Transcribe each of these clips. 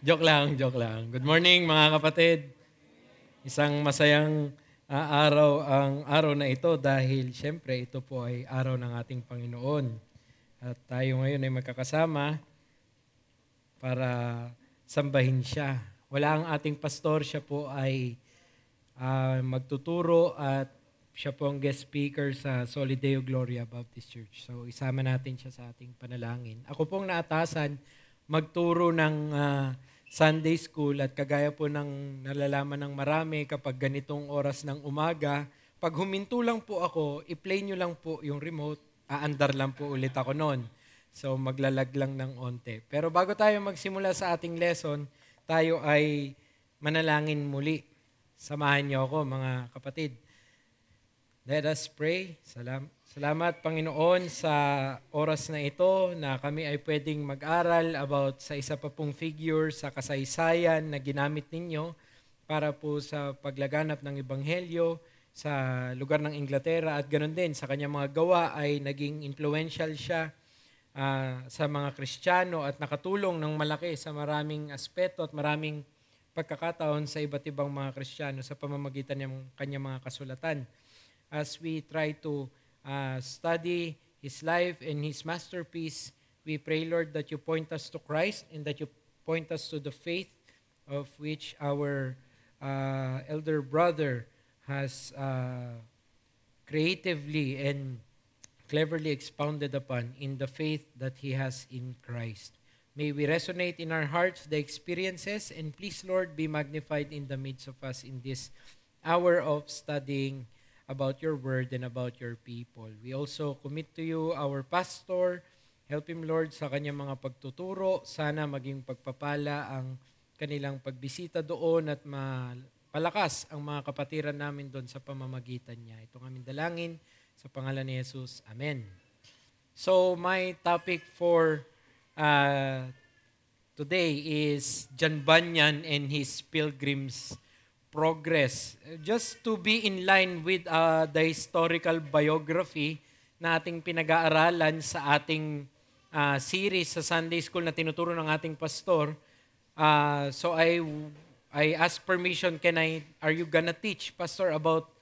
Joke lang. Good morning mga kapatid. Isang masayang araw ang araw na ito dahil siyempre ito po ay araw ng ating Panginoon. At tayo ngayon ay magkakasama para sambahin siya. Wala ang ating pastor, siya po ay magtuturo at siya po ang guest speaker sa Solideo Gloria Baptist Church. So isama natin siya sa ating panalangin. Ako pong naatasan magturo ng Sunday School at kagaya po ng nalalaman ng marami kapag ganitong oras ng umaga, pag huminto lang po ako, i-play nyo lang po yung remote, aandar lang po ulit ako noon. So maglalag lang ng onte. Pero bago tayo magsimula sa ating lesson, tayo ay manalangin muli. Samahan niyo ako mga kapatid. Let us pray. Salamat Panginoon sa oras na ito na kami ay pwedeng mag-aral about sa isa pa pong figure sa kasaysayan na ginamit ninyo para po sa paglaganap ng Ebanghelyo sa lugar ng Inglaterra at ganoon din sa kanyang mga gawa ay naging influential siya sa mga Kristiyano at nakatulong ng malaki sa maraming aspeto at maraming pagkakataon sa iba't ibang mga Kristiyano sa pamamagitan ng kanyang mga kasulatan. As we try to study His life and His masterpiece, we pray, Lord, that you point us to Christ and that you point us to the faith of which our elder brother has creatively and cleverly expounded upon in the faith that he has in Christ. May we resonate in our hearts the experiences, and please, Lord, be magnified in the midst of us in this hour of studying about your word and about your people. We also commit to you our pastor. Help him, Lord, sa kanyang mga pagtuturo. Sana maging pagpapala ang kanilang pagbisita doon at palakas ang mga kapatiran namin doon sa pamamagitan niya. Itong aming dalangin sa pangalan ni Jesus. Amen. So, my topic for today is John Bunyan and his Pilgrim's Progress. Just to be in line with the historical biography na ating pinag-aaralan sa ating series sa Sunday School na tinuturo ng ating pastor. So I ask permission, are you gonna teach, Pastor, about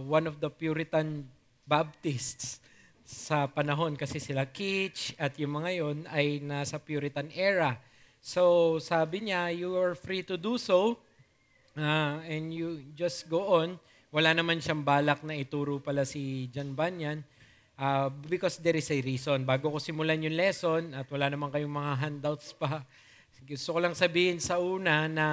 one of the Puritan Baptists sa panahon kasi sila Kitch at yung mga yon ay nasa Puritan era. So sabi niya, you are free to do so. And you just go on. Wala naman siyang balak na ituro pala si John Bunyan because there is a reason. Bago ko simulan yung lesson at wala naman kayong mga handouts pa, gusto ko lang sabihin sa una na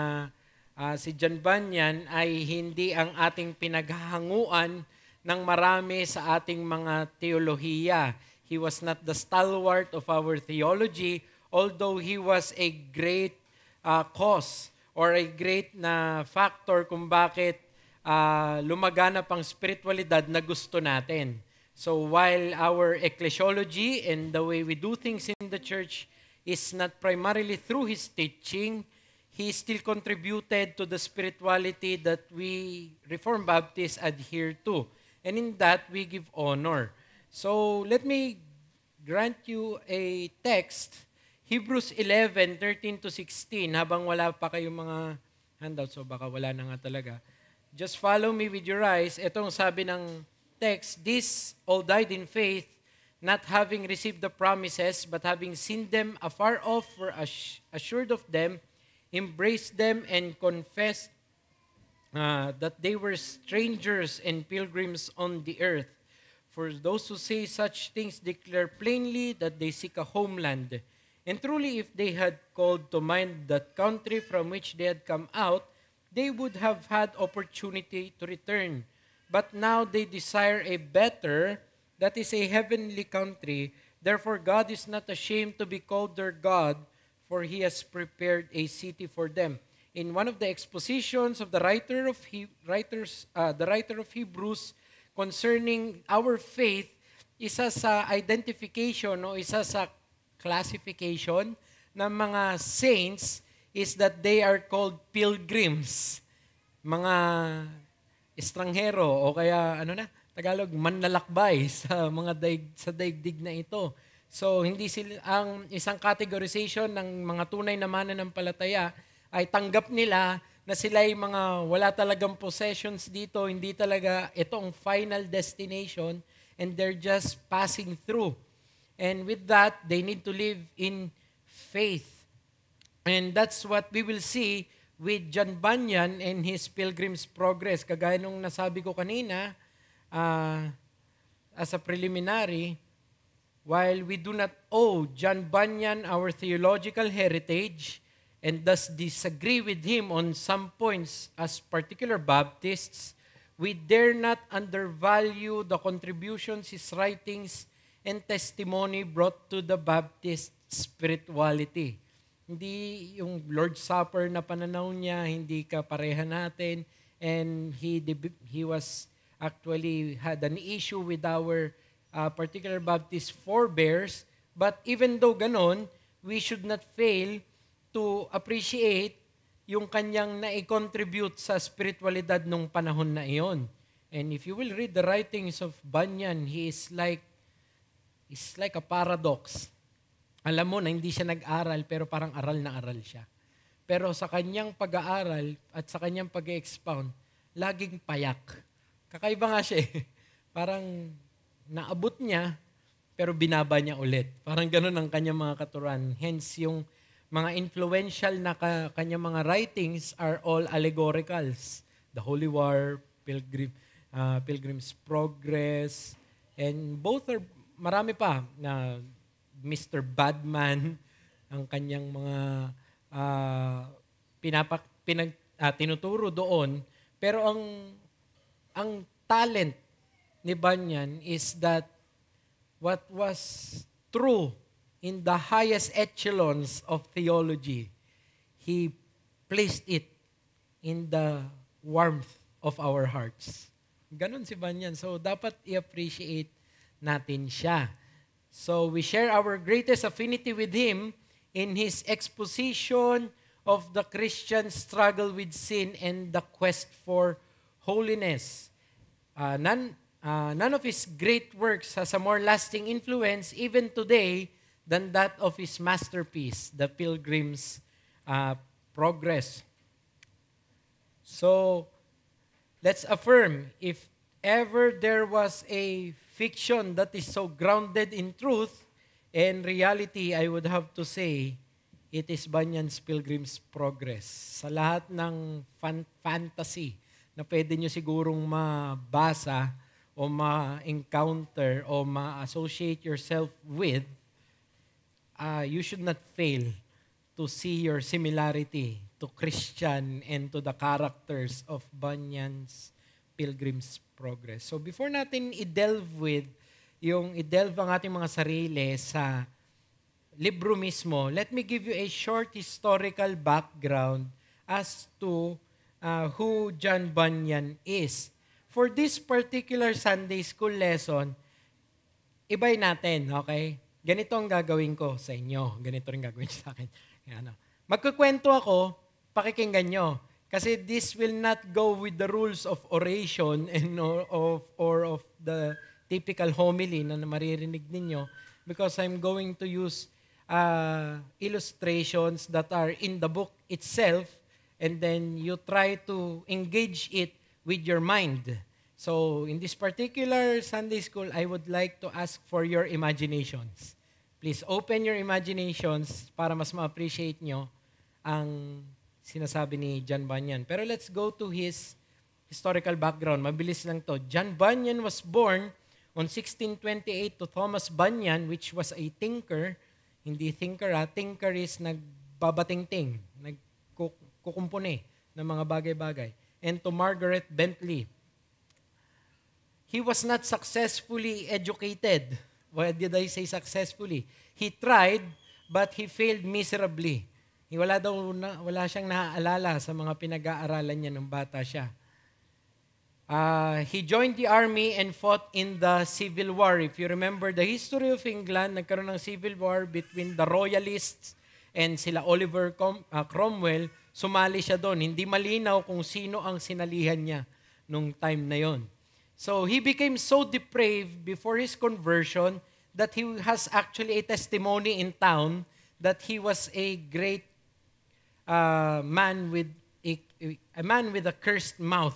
si John Bunyan ay hindi ang ating pinaghahanguan ng marami sa ating mga teolohiya. He was not the stalwart of our theology, although he was a great cause or a great na factor kung bakit lumaganap ang spiritualidad na gusto natin. So while our ecclesiology and the way we do things in the church is not primarily through his teaching, he still contributed to the spirituality that we Reformed Baptists adhere to. And in that, we give honor. So let me grant you a text, Hebrews 11:13-16, habang wala pa kayong mga handouts, so baka wala na nga talaga. Just follow me with your eyes. Itong sabi ng text, "This all died in faith, not having received the promises, but having seen them afar off, were assured of them, embraced them, and confessed that they were strangers and pilgrims on the earth. For those who say such things declare plainly that they seek a homeland. And truly, if they had called to mind that country from which they had come out, they would have had opportunity to return. But now they desire a better, that is a heavenly country. Therefore, God is not ashamed to be called their God, for He has prepared a city for them." In one of the expositions of the writer of Hebrews concerning our faith, isa sa identification o isa sa classification ng mga saints is that they are called pilgrims. Mga estranghero o kaya Tagalog, manlalakbay sa mga sa daigdig na ito. So, hindi sila, ang isang categorization ng mga tunay na mananampalataya ay tanggap nila na sila ay mga wala talagang possessions dito, hindi talaga ito ang final destination, and they're just passing through. And with that, they need to live in faith. And that's what we will see with John Bunyan and his Pilgrim's Progress. Kagaya nung nasabi ko kanina, as a preliminary, while we do not owe John Bunyan our theological heritage and thus disagree with him on some points as particular Baptists, we dare not undervalue the contributions his writings and testimony brought to the Baptist spirituality. Hindi yung Lord's Supper na pananaw niya, hindi kapareha natin, and he was actually had an issue with our particular Baptist forebears, but even though ganon, we should not fail to appreciate yung kanyang na-contribute sa spiritualidad nung panahon na iyon. And if you will read the writings of Bunyan, he is like a paradox. Alam mo na hindi siya nag-aral, pero parang aral na aral siya. Pero sa kanyang pag-aaral at sa kanyang pag-expound, laging payak. Kakaiba nga siya eh. Parang naabot niya, pero binaba niya ulit. Parang ganun ang kanyang mga katuruan. Hence, yung mga influential na kanyang mga writings are all allegoricals. The Holy War, Pilgrim's Progress, and both are, marami pa na Mr. Badman, ang kanyang mga tinuturo doon. Pero ang talent ni Bunyan is that what was true in the highest echelons of theology, he placed it in the warmth of our hearts. Ganon si Bunyan. So, dapat i-appreciate natin siya. So, we share our greatest affinity with him in his exposition of the Christian struggle with sin and the quest for holiness. None of his great works has a more lasting influence even today than that of his masterpiece, The Pilgrim's Progress. So, let's affirm, if ever there was a fiction that is so grounded in truth and reality, I would have to say, it is Bunyan's Pilgrim's Progress. Sa lahat ng fantasy na pwede nyo sigurong mabasa o ma-encounter o ma-associate yourself with, you should not fail to see your similarity to Christian and to the characters of Bunyan's Pilgrim's Progress. So before natin i-delve ang ating mga sarili sa libro mismo, let me give you a short historical background as to who John Bunyan is. For this particular Sunday school lesson, ibay natin, okay? Ganito ang gagawin ko sa inyo. Ganito rin gagawin sa akin. Magkukwento ako, pakikinggan nyo. Kasi this will not go with the rules of oration and or of the typical homily na maririnig ninyo, because I'm going to use illustrations that are in the book itself, and then you try to engage it with your mind. So, in this particular Sunday school, I would like to ask for your imaginations. Please open your imaginations para mas ma-appreciate nyo ang sinasabi ni John Bunyan. Pero let's go to his historical background. Mabilis lang to. John Bunyan was born on 1628 to Thomas Bunyan, which was a tinker. Hindi thinker, Tinker is nagbabatingting, nagkukumpone ng mga bagay-bagay. And to Margaret Bentley. He was not successfully educated. Why did I say successfully? He tried, but he failed miserably. Wala siyang naaalala sa mga pinag-aaralan niya nung bata siya. He joined the army and fought in the Civil War. If you remember the history of England, nagkaroon ng Civil War between the Royalists and sila Oliver Cromwell. Sumali siya doon. Hindi malinaw kung sino ang sinalihan niya nung time na yon. So he became so depraved before his conversion that he has actually a testimony in town that he was a great man with a man with a cursed mouth.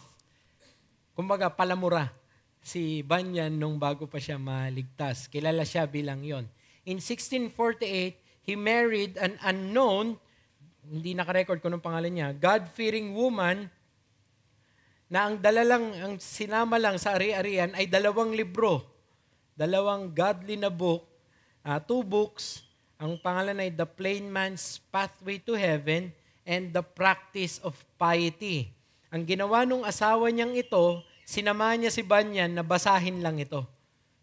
Kumbaga, palamura si Banyan nung bago pa siya maligtas. Kilala siya bilang yon. In 1648, he married an unknown, hindi nakarecord ko ng pangalan niya, God-fearing woman na ang sinama lang sa ari-arian ay 2 libro. 2 godly na book, 2 books. Ang pangalan ay The Plain Man's Pathway to Heaven and The Practice of Piety. Ang ginawa nung asawa niyang ito, sinamahan niya si Banyan na basahin lang ito.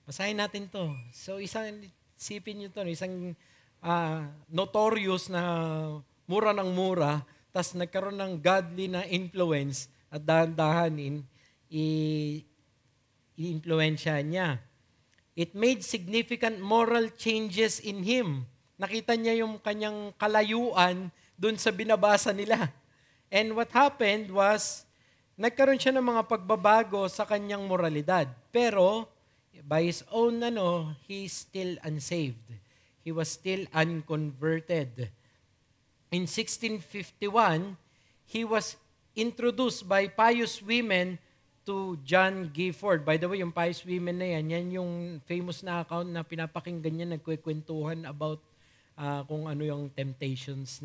Basahin natin to. So isipin niyo to, isang notorious na mura ng mura, tas nagkaroon ng godly na influence at dahan-dahanin i-influensya niya. It made significant moral changes in him. Nakita niya yung kanyang kalayuan dun sa binabasa nila. And what happened was, nagkaroon siya ng mga pagbabago sa kanyang moralidad. Pero, by his own, he's still unsaved. He was still unconverted. In 1651, he was introduced by pious women to John Gifford. By the way, yung pious women na yan yung famous na account na pinapakinggan niya, nagkwekwentuhan about kung ano yung temptations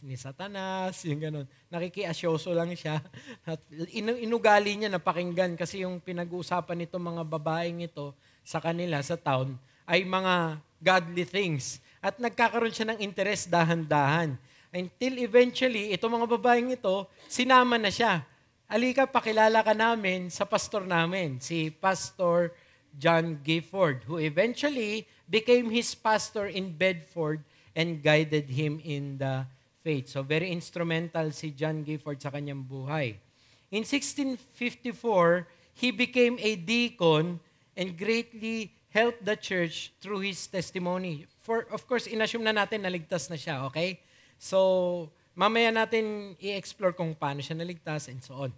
ni Satanas, yung gano'n. Nakikiasyoso lang siya. At inugali niya na pakinggan kasi yung pinag-uusapan nito mga babaeng ito sa kanila, sa town, ay mga godly things. At nagkakaroon siya ng interest dahan-dahan. Until eventually, itong mga babaeng ito, sinama na siya. Halika, pakilala ka namin sa pastor namin, si Pastor John Gifford, who eventually became his pastor in Bedford and guided him in the faith. So very instrumental si John Gifford sa kanyang buhay. In 1654, he became a deacon and greatly helped the church through his testimony. Of course, inassume na natin naligtas na siya, okay? So, mamaya natin i-explore kung paano siya naligtas and so on.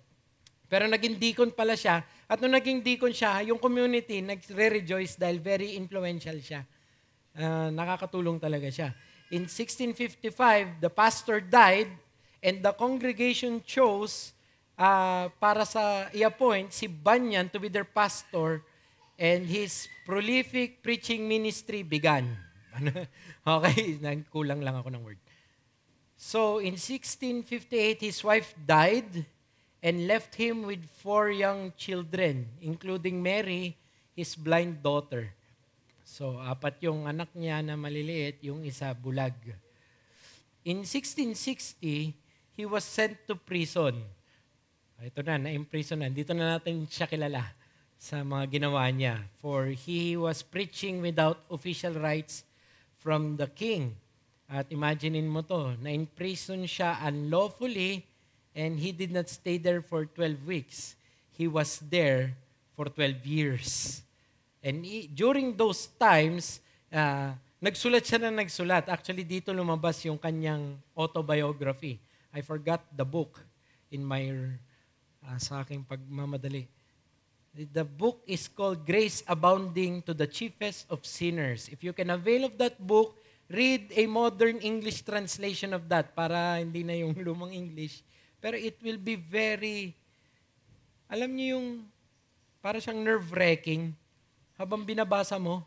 Pero naging deacon pala siya. At nung naging deacon siya, yung community nagre-rejoice dahil very influential siya. Nakakatulong talaga siya. In 1655, the pastor died and the congregation chose para i-appoint si Banyan to be their pastor and his prolific preaching ministry began. Okay, kulang lang ako ng word. So, in 1658, his wife died and left him with 4 young children, including Mary, his blind daughter. So, 4 yung anak niya na maliliit, yung isa bulag. In 1660, he was sent to prison. Ito na-imprison na. Dito na natin siya kilala sa mga ginawa niya. For he was preaching without official rights from the king. At imaginein mo to, na-imprison siya unlawfully and he did not stay there for 12 weeks. He was there for 12 years. And during those times, nagsulat siya na nagsulat. Actually, dito lumabas yung kanyang autobiography. I forgot the book in my sa aking pagmamadali. The book is called Grace Abounding to the Chiefest of Sinners. If you can avail of that book, read a modern English translation of that para hindi na yung lumang English. Pero it will be very, alam niyo yung, para siyang nerve-wracking. Habang binabasa mo,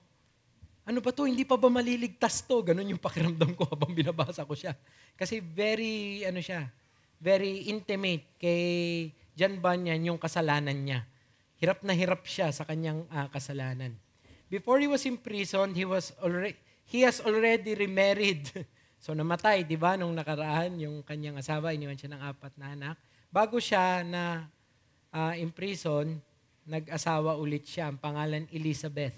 ano ba to? Hindi pa ba maliligtas to? Ganun yung pakiramdam ko habang binabasa ko siya. Kasi very, very intimate kay John Bunyan yung kasalanan niya. Hirap na hirap siya sa kanyang kasalanan. Before he was in prison, he has already remarried. So namatay, di ba, nung nakaraan, yung kanyang asawa, iniwan siya ng 4 na anak. Bago siya na in prison, nag-asawa ulit siya. Ang pangalan Elizabeth,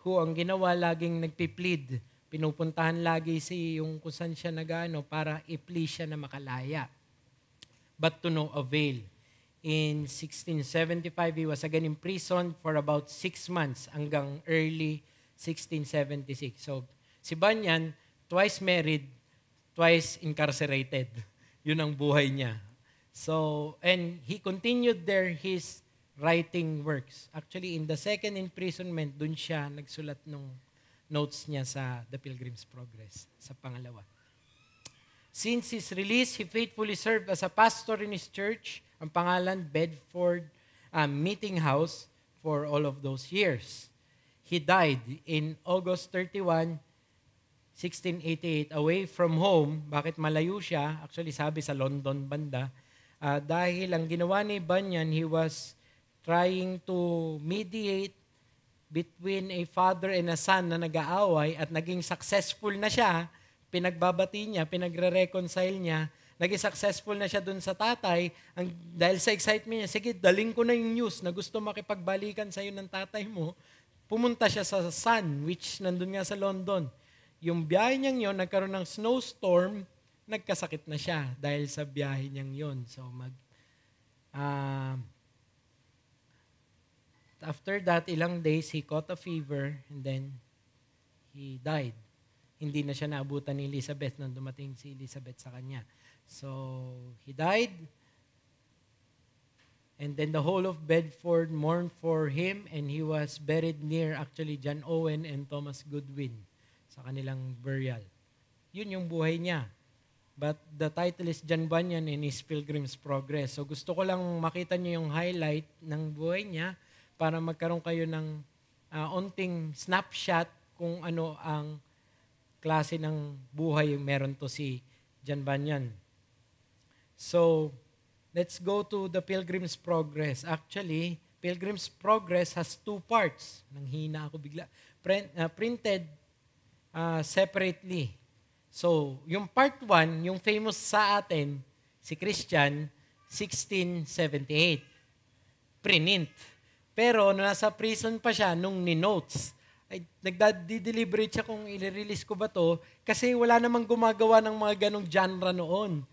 who ang ginawa laging nagpi-plead. Pinupuntahan lagi yung kung saan siya nag-ano para i-plead siya na makalaya. But to no avail. In 1675, he was again imprisoned for about 6 months hanggang early 1676. So, si Bunyan, twice married, twice incarcerated. Yun ang buhay niya. So, and he continued there his writing works. Actually, in the second imprisonment, dun siya nagsulat notes niya sa The Pilgrim's Progress, sa pangalawa. Since his release, he faithfully served as a pastor in his church, ang pangalan Bedford Meeting House, for all of those years. He died in August 31, 1688, away from home. Bakit malayo siya? Actually, sabi sa London banda. Dahil ang ginawa ni Bunyan, he was trying to mediate between a father and a son na nag-aaway at naging successful na siya, pinagbabati niya, pinagre-reconcile niya, naging successful na siya dun sa tatay, dahil sa excitement niya, sige, daling ko na yung news na gusto makipagbalikan sa'yo ng tatay mo, pumunta siya sa son, which nandun nga sa London. Yung biyahe niyang yon, nagkaroon ng snowstorm, nagkasakit na siya dahil sa biyahe niyang yon. So, after that, ilang days, he caught a fever and then he died. Hindi na siya naabutan ni Elizabeth nang dumating si Elizabeth sa kanya. So, he died. And then the whole of Bedford mourned for him and he was buried near actually John Owen and Thomas Goodwin sa kanilang burial. Yun yung buhay niya. But the title is John Bunyan and His Pilgrim's Progress. So gusto ko lang makita niyo yung highlight ng buhay niya para magkaroon kayo ng onting snapshot kung ano ang klase ng buhay meron to si John Bunyan. So, let's go to the Pilgrim's Progress. Actually, Pilgrim's Progress has two parts. Nanghina ako bigla. Printed separately. So, yung part 1, yung famous sa atin, si Christian, 1678. Print. Pero, nasa prison pa siya nung ni-notes. Nagdadeliberate siya kung i-release ko ba to kasi wala namang gumagawa ng mga ganong genre noon.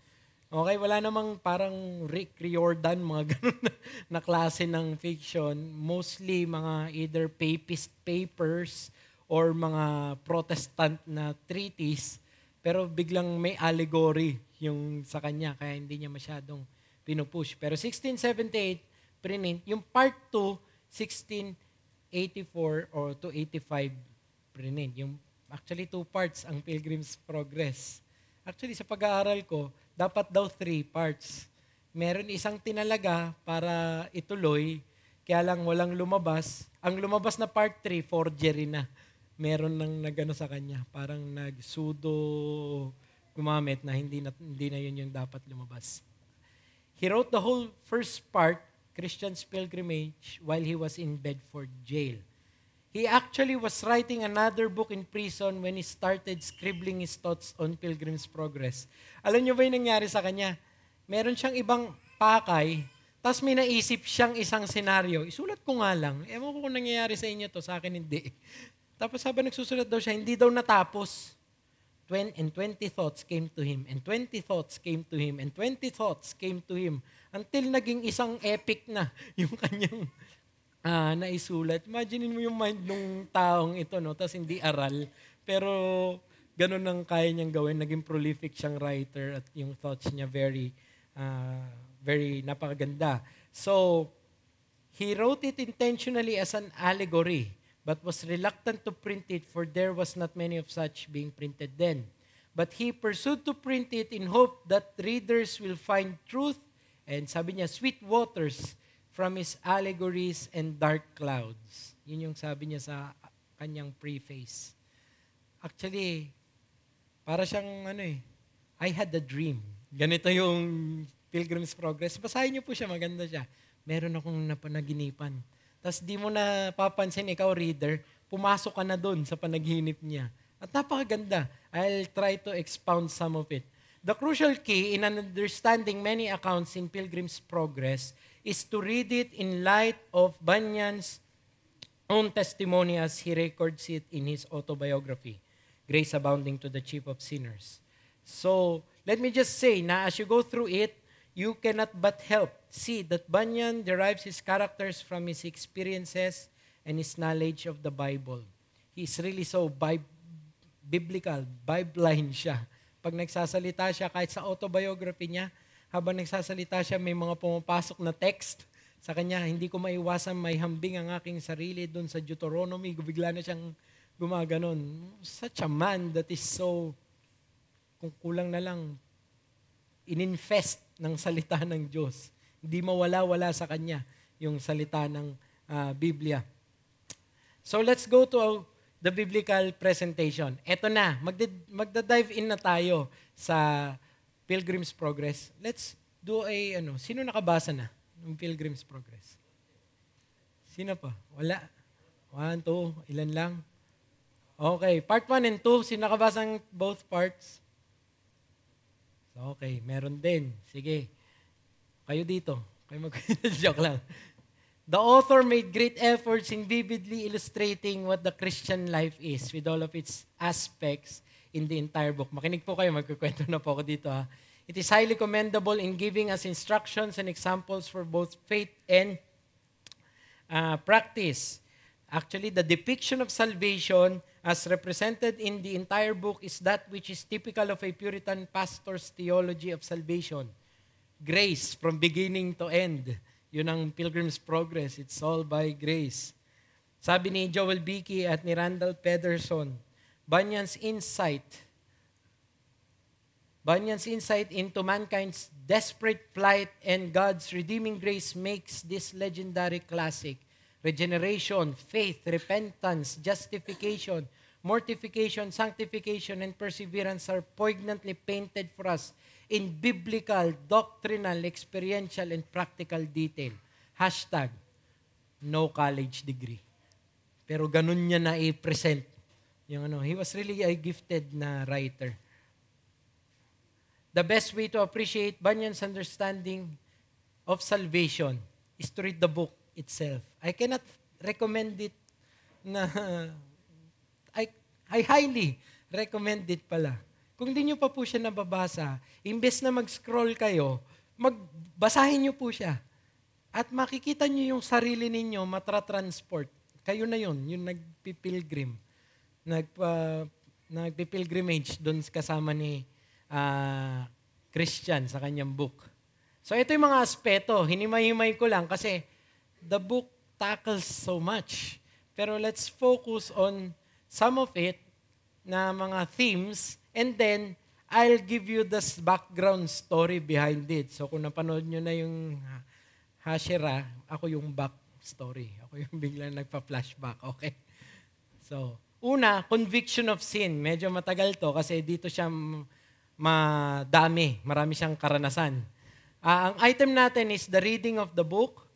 Okay, wala namang parang Rick Riordan, mga ganun na klase ng fiction. Mostly mga either papist papers or mga Protestant na treatise. Pero biglang may allegory yung sa kanya, kaya hindi niya masyadong pinupush. Pero 1678, print. Yung part 2, 1684 or to 85, print. Yung actually 2 parts ang Pilgrim's Progress. Actually, sa pag-aaral ko, dapat daw 3 parts. Meron isang tinalaga para ituloy, kaya lang walang lumabas. Ang lumabas na part 3, forgery na. Meron nang nagano sa kanya, parang nag-pseudo gumamit na hindi na yun yung dapat lumabas. He wrote the whole first part, Christian's Pilgrimage, while he was in Bedford jail. He actually was writing another book in prison when he started scribbling his thoughts on Pilgrim's Progress. Alam niyo ba yung nangyari sa kanya? Meron siyang ibang pakay, tapos may naisip siyang isang senaryo. Isulat ko nga lang. Ewan ko kung nangyayari sa inyo to, sa akin hindi. Tapos habang nagsusulat daw siya, hindi daw natapos. And 20 thoughts came to him, and 20 thoughts came to him, and 20 thoughts came to him, until naging isang epic na yung kanyang naisulat. Imagine mo yung mind ng taong ito, no? Tapos hindi aral. Pero ganun ang kaya niyang gawin. Naging prolific siyang writer at yung thoughts niya very napakaganda. So, he wrote it intentionally as an allegory, but was reluctant to print it for there was not many of such being printed then. But he pursued to print it in hope that readers will find truth and sabi niya, sweet waters from his allegories and dark clouds. Yun yung sabi niya sa kanyang preface. Actually, para siyang I had a dream. Ganito yung Pilgrim's Progress. Basahin niyo po siya, maganda siya. Meron akong napanaginipan. Tapos di mo na papansin, ikaw reader, pumasok ka na doon sa panaginip niya. At napakaganda. I'll try to expound some of it. The crucial key in understanding many accounts in Pilgrim's Progress is to read it in light of Bunyan's own testimony as he records it in his autobiography, Grace Abounding to the Chief of Sinners. So, let me just say na as you go through it, you cannot but help see that Bunyan derives his characters from his experiences and his knowledge of the Bible. He's really so biblical, Bibline siya. Pag nagsasalita siya, kahit sa autobiography niya, habang nagsasalita siya, may mga pumapasok na text sa kanya. Hindi ko maiwasan, may hambing ang aking sarili doon sa Deuteronomy. Bigla na siyang gumaganon. Such a man that is so, kung kulang na lang, ininfest ng salita ng Diyos. Hindi mawala-wala sa kanya yung salita ng Biblia. So let's go to the biblical presentation. Eto na, magda-dive in na tayo sa Pilgrim's Progress. Let's do sino nakabasa na ng Pilgrim's Progress? Sino pa? Wala. 1, 2, ilan lang? Okay, part 1 and 2, sino nakabasa ng both parts? Okay, meron din. Sige. Kayo dito. Kayo joke lang. The author made great efforts in vividly illustrating what the Christian life is with all of its aspects in the entire book. Makinig po kayo, magkukwento na po ako dito. It is highly commendable in giving us instructions and examples for both faith and practice. Actually, the depiction of salvation as represented in the entire book is that which is typical of a Puritan pastor's theology of salvation. Grace from beginning to end. Yun ang Pilgrim's Progress. It's all by grace. Sabi ni Joel Beeke at ni Randall Pederson, Bunyan's insight into mankind's desperate plight and God's redeeming grace makes this legendary classic. Regeneration, faith, repentance, justification, mortification, sanctification, and perseverance are poignantly painted for us in biblical, doctrinal, experiential, and practical detail. Hashtag, no college degree. Pero ganun niya na i-present. He was really a gifted na writer. The best way to appreciate Bunyan's understanding of salvation is to read the book itself. I cannot recommend it na, I highly recommend it pala. Kung di nyo pa po siya nababasa, imbes na mag-scroll kayo, magbasahin nyo po siya. At makikita nyo yung sarili ninyo matra-transport. Kayo na yun, yung nagpipilgrim. Nagpipilgrimage doon kasama ni Christian sa kanyang book. So ito yung mga aspeto. Hinimay-himay ko lang kasi the book tackles so much. Pero let's focus on some of it na mga themes. And then, I'll give you the background story behind it. So, kung napanood nyo na yung Hashira, ako yung back story. Ako yung biglang nagpa-flashback. Okay? So, una, conviction of sin. Medyo matagal to kasi dito siya madami. Marami siyang karanasan. Ang item natin is the reading of the book.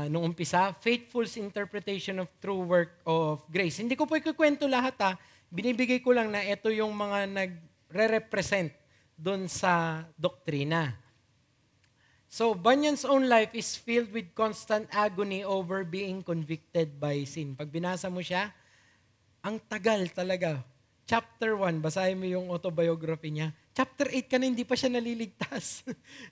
Nung umpisa, faithful interpretation of true work of grace. Hindi ko po ikukwento lahat Binibigay ko lang na ito yung mga nagre-represent doon sa doktrina. So, Bunyan's own life is filled with constant agony over being convicted by sin. Pag binasa mo siya, ang tagal talaga. Chapter 1, basahin mo yung autobiography niya. Chapter 8 ka na, hindi pa siya naliligtas.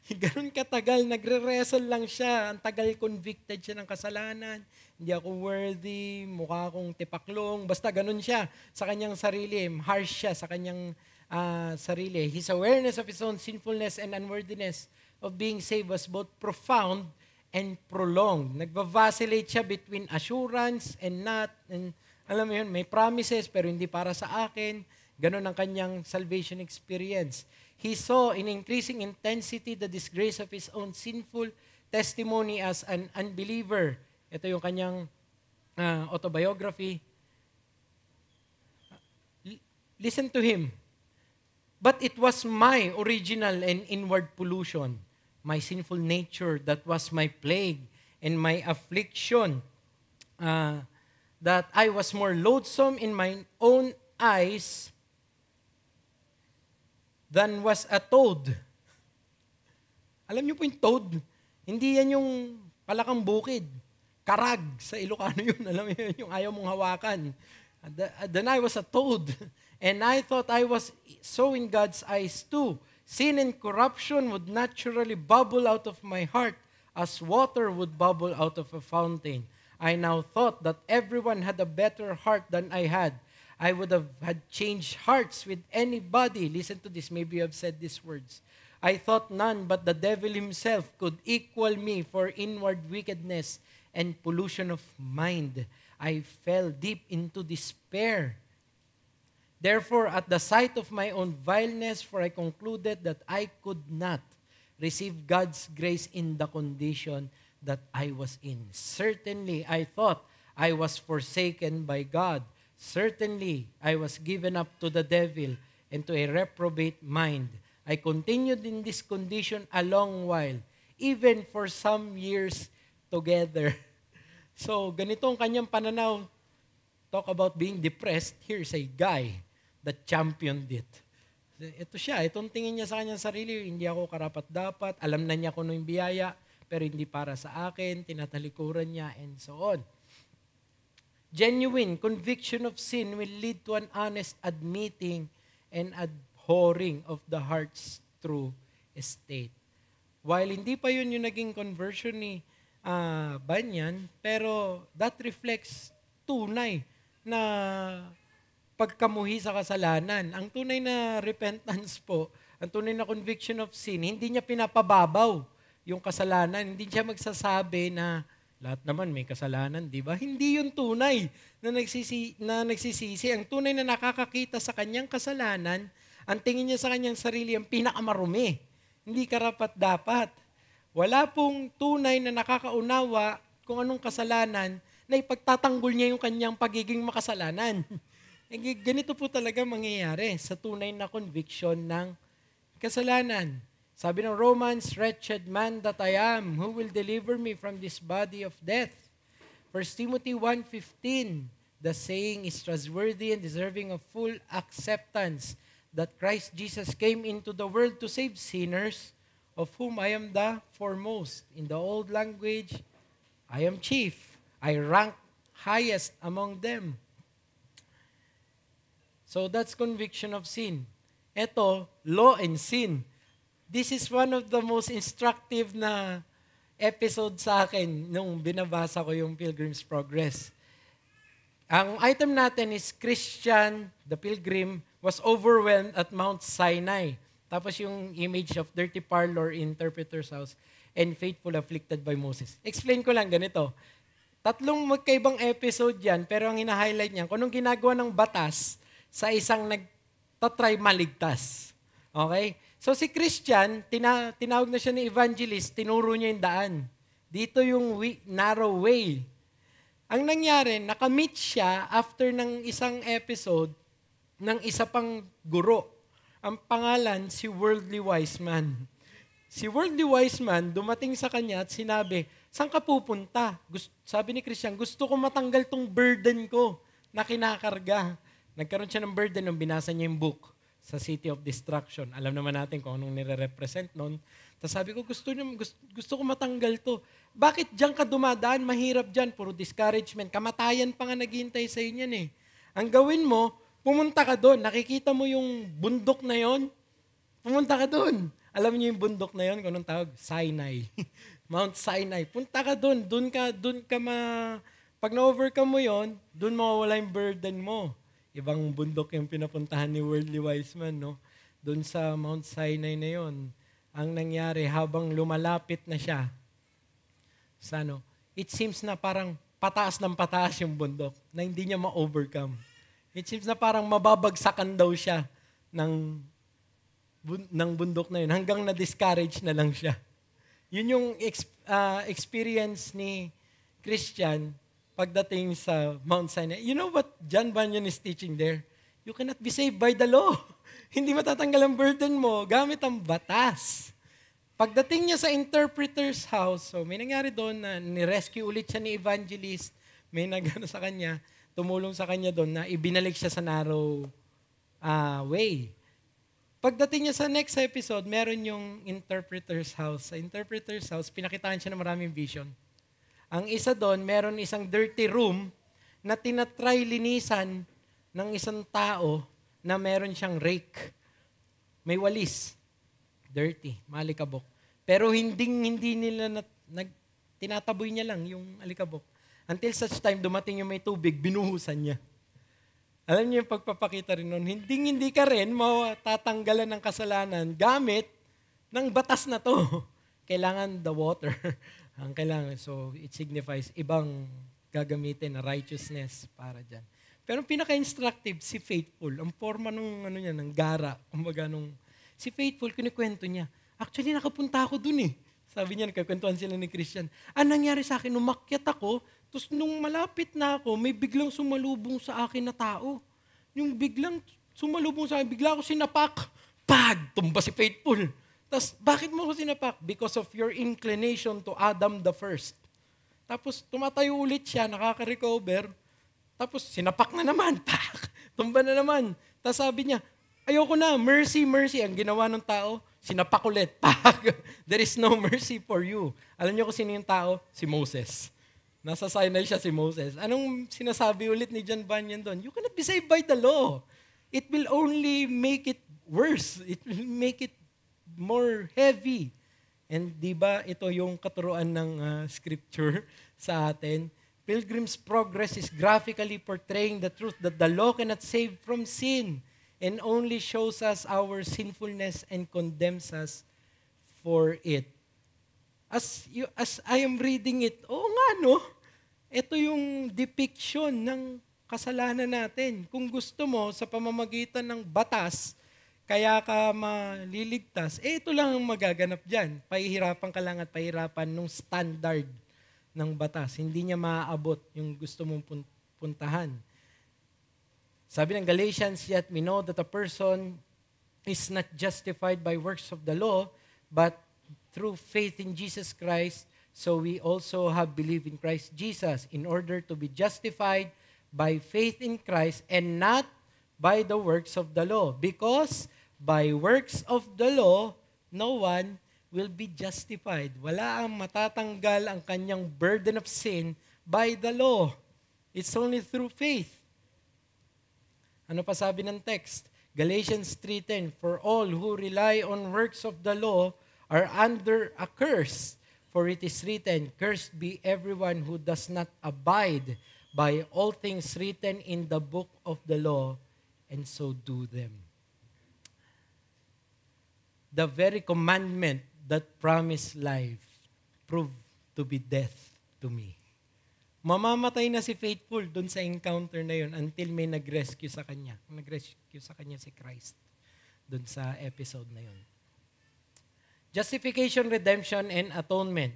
Ganun katagal, nagre-wrestle lang siya. Ang tagal convicted siya ng kasalanan. Hindi ako worthy, mukha akong tipaklong. Basta ganun siya sa kanyang sarili. Harsh siya sa kanyang sarili. His awareness of his own sinfulness and unworthiness of being saved was both profound and prolonged. Nagva-vacillate siya between assurance and not. And alam mo yun, may promises pero hindi para sa akin. Ganon ang kanyang salvation experience. He saw in increasing intensity the disgrace of his own sinful testimony as an unbeliever. Ito yung kanyang autobiography. Listen to him. But it was my original and inward pollution, my sinful nature that was my plague and my affliction, that I was more loathsome in my own eyes than was a toad. Alam niyo po yung toad? Hindi yan yung palakang bukid. Karag sa Ilocano yun. Alam niyo yun, yung ayaw mong hawakan. Then I was a toad. And I thought I was so in God's eyes too. Sin and corruption would naturally bubble out of my heart as water would bubble out of a fountain. I now thought that everyone had a better heart than I had. I would have had changed hearts with anybody. Listen to this. Maybe you have said these words. I thought none but the devil himself could equal me for inward wickedness and pollution of mind. I fell deep into despair. Therefore, at the sight of my own vileness, for I concluded that I could not receive God's grace in the condition that I was in. Certainly, I thought I was forsaken by God. Certainly, I was given up to the devil and to a reprobate mind. I continued in this condition a long while, even for some years together. So, ganito ang kanyang pananaw. Talk about being depressed. Here's a guy that championed it. Ito siya, itong tingin niya sa kanyang sarili, hindi ako karapat-dapat, alam na niya kung ano yung biyaya, pero hindi para sa akin, tinatalikuran niya, and so on. Genuine conviction of sin will lead to an honest admitting and abhorring of the heart's true state. While hindi pa yun yung naging conversion ni Banyan, pero that reflects tunay na pagkamuhi sa kasalanan. Ang tunay na repentance po, ang tunay na conviction of sin, hindi niya pinapababaw yung kasalanan. Hindi siya magsasabi na lahat naman may kasalanan, di ba? Hindi yun tunay na nagsisisi. Ang tunay na nakakakita sa kanyang kasalanan, ang tingin niya sa kanyang sarili ang pinakamarumi. Hindi karapat-dapat. Wala pong tunay na nakakaunawa kung anong kasalanan na ipagtatanggol niya yung kanyang pagiging makasalanan. Ganito po talaga mangyayari sa tunay na conviction ng kasalanan. Sabi ng Romans, "Wretched man that I am, who will deliver me from this body of death?" 1 Timothy 1:15, the saying is trustworthy and deserving of full acceptance, that Christ Jesus came into the world to save sinners, of whom I am the foremost. In the old language, I am chief. I rank highest among them. So that's conviction of sin. Ito, law and sin. This is one of the most instructive na episode sa akin nung binabasa ko yung Pilgrim's Progress. Ang item natin is Christian, the pilgrim, was overwhelmed at Mount Sinai. Tapos yung image of dirty parlor, interpreter's house, and faithful afflicted by Moses. Explain ko lang ganito. Tatlong magkaibang episode yan, pero ang hina-highlight niyan, kung anong ginagawa ng batas sa isang nagtatry maligtas. Okay? So si Christian, tinawag na siya ni evangelist, tinuro niya yung daan. Dito yung narrow way. Ang nangyari, nakamit siya after ng isang episode ng isa pang guro. Ang pangalan, si Worldly Wise Man. Si Worldly Wise Man, dumating sa kanya at sinabi, "Saan ka pupunta?" Sabi ni Christian, "Gusto ko matanggal tong burden ko na kinakarga." Nagkaroon siya ng burden nung binasa niya yung book sa City of Destruction. Alam naman natin kung anong nire-represent nun. Tapos sabi ko, gusto ko matanggal to. Bakit diyan ka dumadaan? Mahirap diyan. Puro discouragement. Kamatayan pa nga naghihintay sa inyo eh. Ang gawin mo, pumunta ka doon. Nakikita mo yung bundok na yon? Pumunta ka doon. Alam niyo yung bundok na yon? Kung anong tawag? Sinai. Mount Sinai. Punta ka doon. Pag na-overcome mo yon, doon mawawala yung burden mo. Ibang bundok yung pinapuntahan ni Worldly Wise Man, no? Doon sa Mount Sinai na yon. Ang nangyari, habang lumalapit na siya, it seems na parang pataas ng pataas yung bundok na hindi niya ma-overcome. It seems na parang mababagsakan daw siya ng bundok na yun hanggang na-discourage na lang siya. Yun yung experience ni Christian pagdating sa Mount Sinai. You know what John Bunyan is teaching there? You cannot be saved by the law. Hindi matatanggal ang burden mo gamit ang batas. Pagdating niya sa interpreter's house, so may nangyari doon na ni-rescue ulit siya ni evangelist, may nagano sa kanya, tumulong sa kanya doon na ibinalik siya sa narrow way. Pagdating niya sa next episode, meron yung interpreter's house. Sa interpreter's house, pinakitaan siya ng maraming vision. Ang isa doon, meron isang dirty room na tinatry linisan ng isang tao na meron siyang rake. May walis. Dirty, malikabok. Pero hindi nila tinataboy niya lang yung alikabok. Until such time, dumating yung may tubig, binuhusan niya. Alam niyo yung pagpapakita rin nun, hindi ka rin matatanggalan ng kasalanan gamit ng batas na to. Kailangan the water. Ang kailangan, so it signifies ibang gagamitin na righteousness para dyan. Pero pinaka-instructive, si Faithful. Ang forma ng gara. Kumbaga si Faithful, kinikwento niya. Actually, nakapunta ako dun eh. Sabi niya, nagkakwentuhan sila ni Christian. Ang nangyari sa akin, umakyat ako, tapos nung malapit na ako, may biglang sumalubong sa akin na tao. Yung biglang sumalubong sa akin, bigla ako sinapak. Pag! Tumba si Faithful. Tapos, bakit mo ako sinapak? Because of your inclination to Adam the first. Tapos, tumatayo ulit siya, nakaka-recover. Tapos, sinapak na naman. Pak! Tumba na naman. Tapos sabi niya, ayoko na, mercy, mercy. Ang ginawa ng tao, sinapak ulit. Pak! There is no mercy for you. Alam niyo kung sino yung tao? Si Moses. Nasa Sinai siya si Moses. Anong sinasabi ulit ni John Bunyan doon? You cannot be saved by the law. It will only make it worse. It will make it more heavy. And di ba ito yung katuruan ng scripture sa atin? Pilgrim's Progress is graphically portraying the truth that the law cannot save from sin and only shows us our sinfulness and condemns us for it. As I am reading it, no? Ito yung depiction ng kasalanan natin. Kung gusto mo, sa pamamagitan ng batas, kaya ka maliligtas, ito lang ang magaganap dyan. Pahihirapan ka lang at pahihirapan nung standard ng batas. Hindi niya maaabot yung gusto mong puntahan. Sabi ng Galatians, yet we know that a person is not justified by works of the law, but through faith in Jesus Christ, so we also have believed in Christ Jesus in order to be justified by faith in Christ and not by the works of the law. Because by works of the law, no one will be justified. Wala ang matatanggal ang kanyang burden of sin by the law. It's only through faith. Ano pa sabi ng text? Galatians 3:10, for all who rely on works of the law are under a curse. For it is written, cursed be everyone who does not abide by all things written in the book of the law, and so do them. The very commandment that promised life proved to be death to me. Mamamatay na si Faithful dun sa encounter na yun until may nag-rescue sa kanya. Nag-rescue sa kanya si Christ dun sa episode na yun. Justification, redemption, and atonement.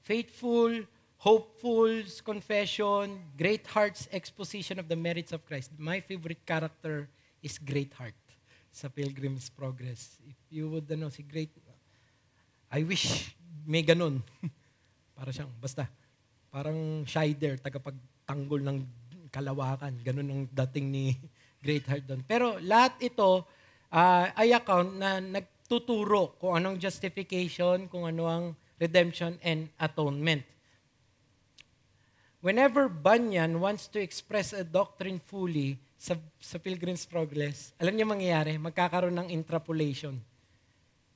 Faithful, hopeful confession, Greatheart's exposition of the merits of Christ. My favorite character is Greatheart sa Pilgrim's Progress. If you would know si Great, I wish may ganun. Para siyang, parang Scheider, tagapagtanggol ng kalawakan. Ganun ang dating ni Greatheart doon. Pero lahat ito ay account na nagtuturo kung anong justification, kung ano ang redemption and atonement. Whenever Bunyan wants to express a doctrine fully sa Pilgrim's Progress, alam niyo mangyayari, magkakaroon ng interpolation.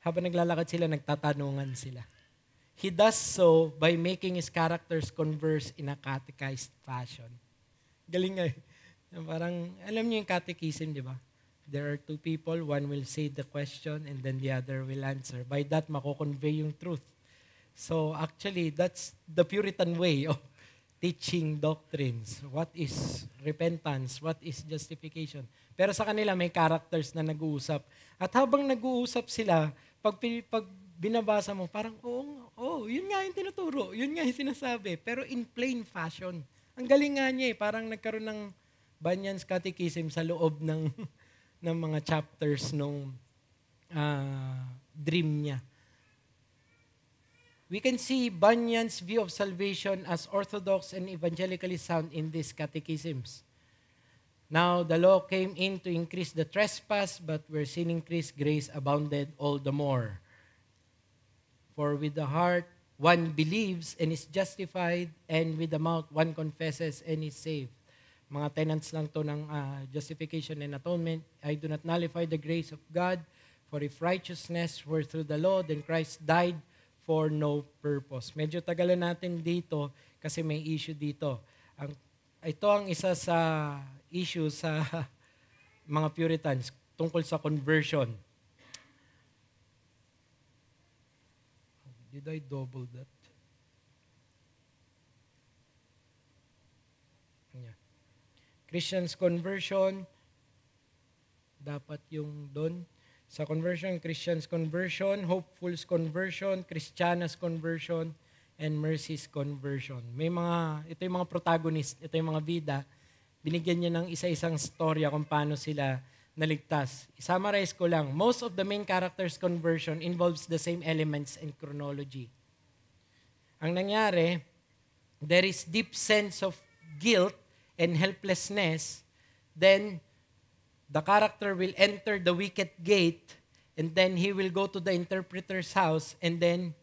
Habang naglalakad sila, nagtatanungan sila. He does so by making his characters converse in a catechized fashion. Galing nga. Parang, alam niyo yung catechism, di ba? There are two people, one will say the question and then the other will answer. By that, mako-convey yung truth. So actually, that's the Puritan way of teaching doctrines. What is repentance? What is justification? Pero sa kanila, may characters na nag-uusap. At habang nag-uusap sila, pag binabasa mo, parang, yun nga yung tinuturo, yun nga yung sinasabi. Pero in plain fashion. Ang galing nga niya parang nagkaroon ng Bunyan's Catechism sa loob ng mga chapters nung dream niya. We can see Bunyan's view of salvation as orthodox and evangelically sound in these catechisms. Now, the law came in to increase the trespass, but where sin increased, grace abounded all the more. For with the heart, one believes and is justified, and with the mouth, one confesses and is saved. Mga tenets lang to ng justification and atonement. I do not nullify the grace of God, for if righteousness were through the law, then Christ died for no purpose. Medyo tagalan natin dito kasi may issue dito. Ito ang isa sa issue sa mga Puritans tungkol sa conversion. Did I double that? Christian's conversion, dapat yung doon. Sa conversion, Christian's conversion, hopeful's conversion, Christiana's conversion, and mercy's conversion. Ito yung mga protagonist, ito yung mga bida. Binigyan niya ng isa-isang storya kung paano sila naligtas. I-summarize ko lang, most of the main characters' conversion involves the same elements and chronology. Ang nangyari, there is deep sense of guilt and helplessness, then the character will enter the wicket gate, and then he will go to the interpreter's house, and then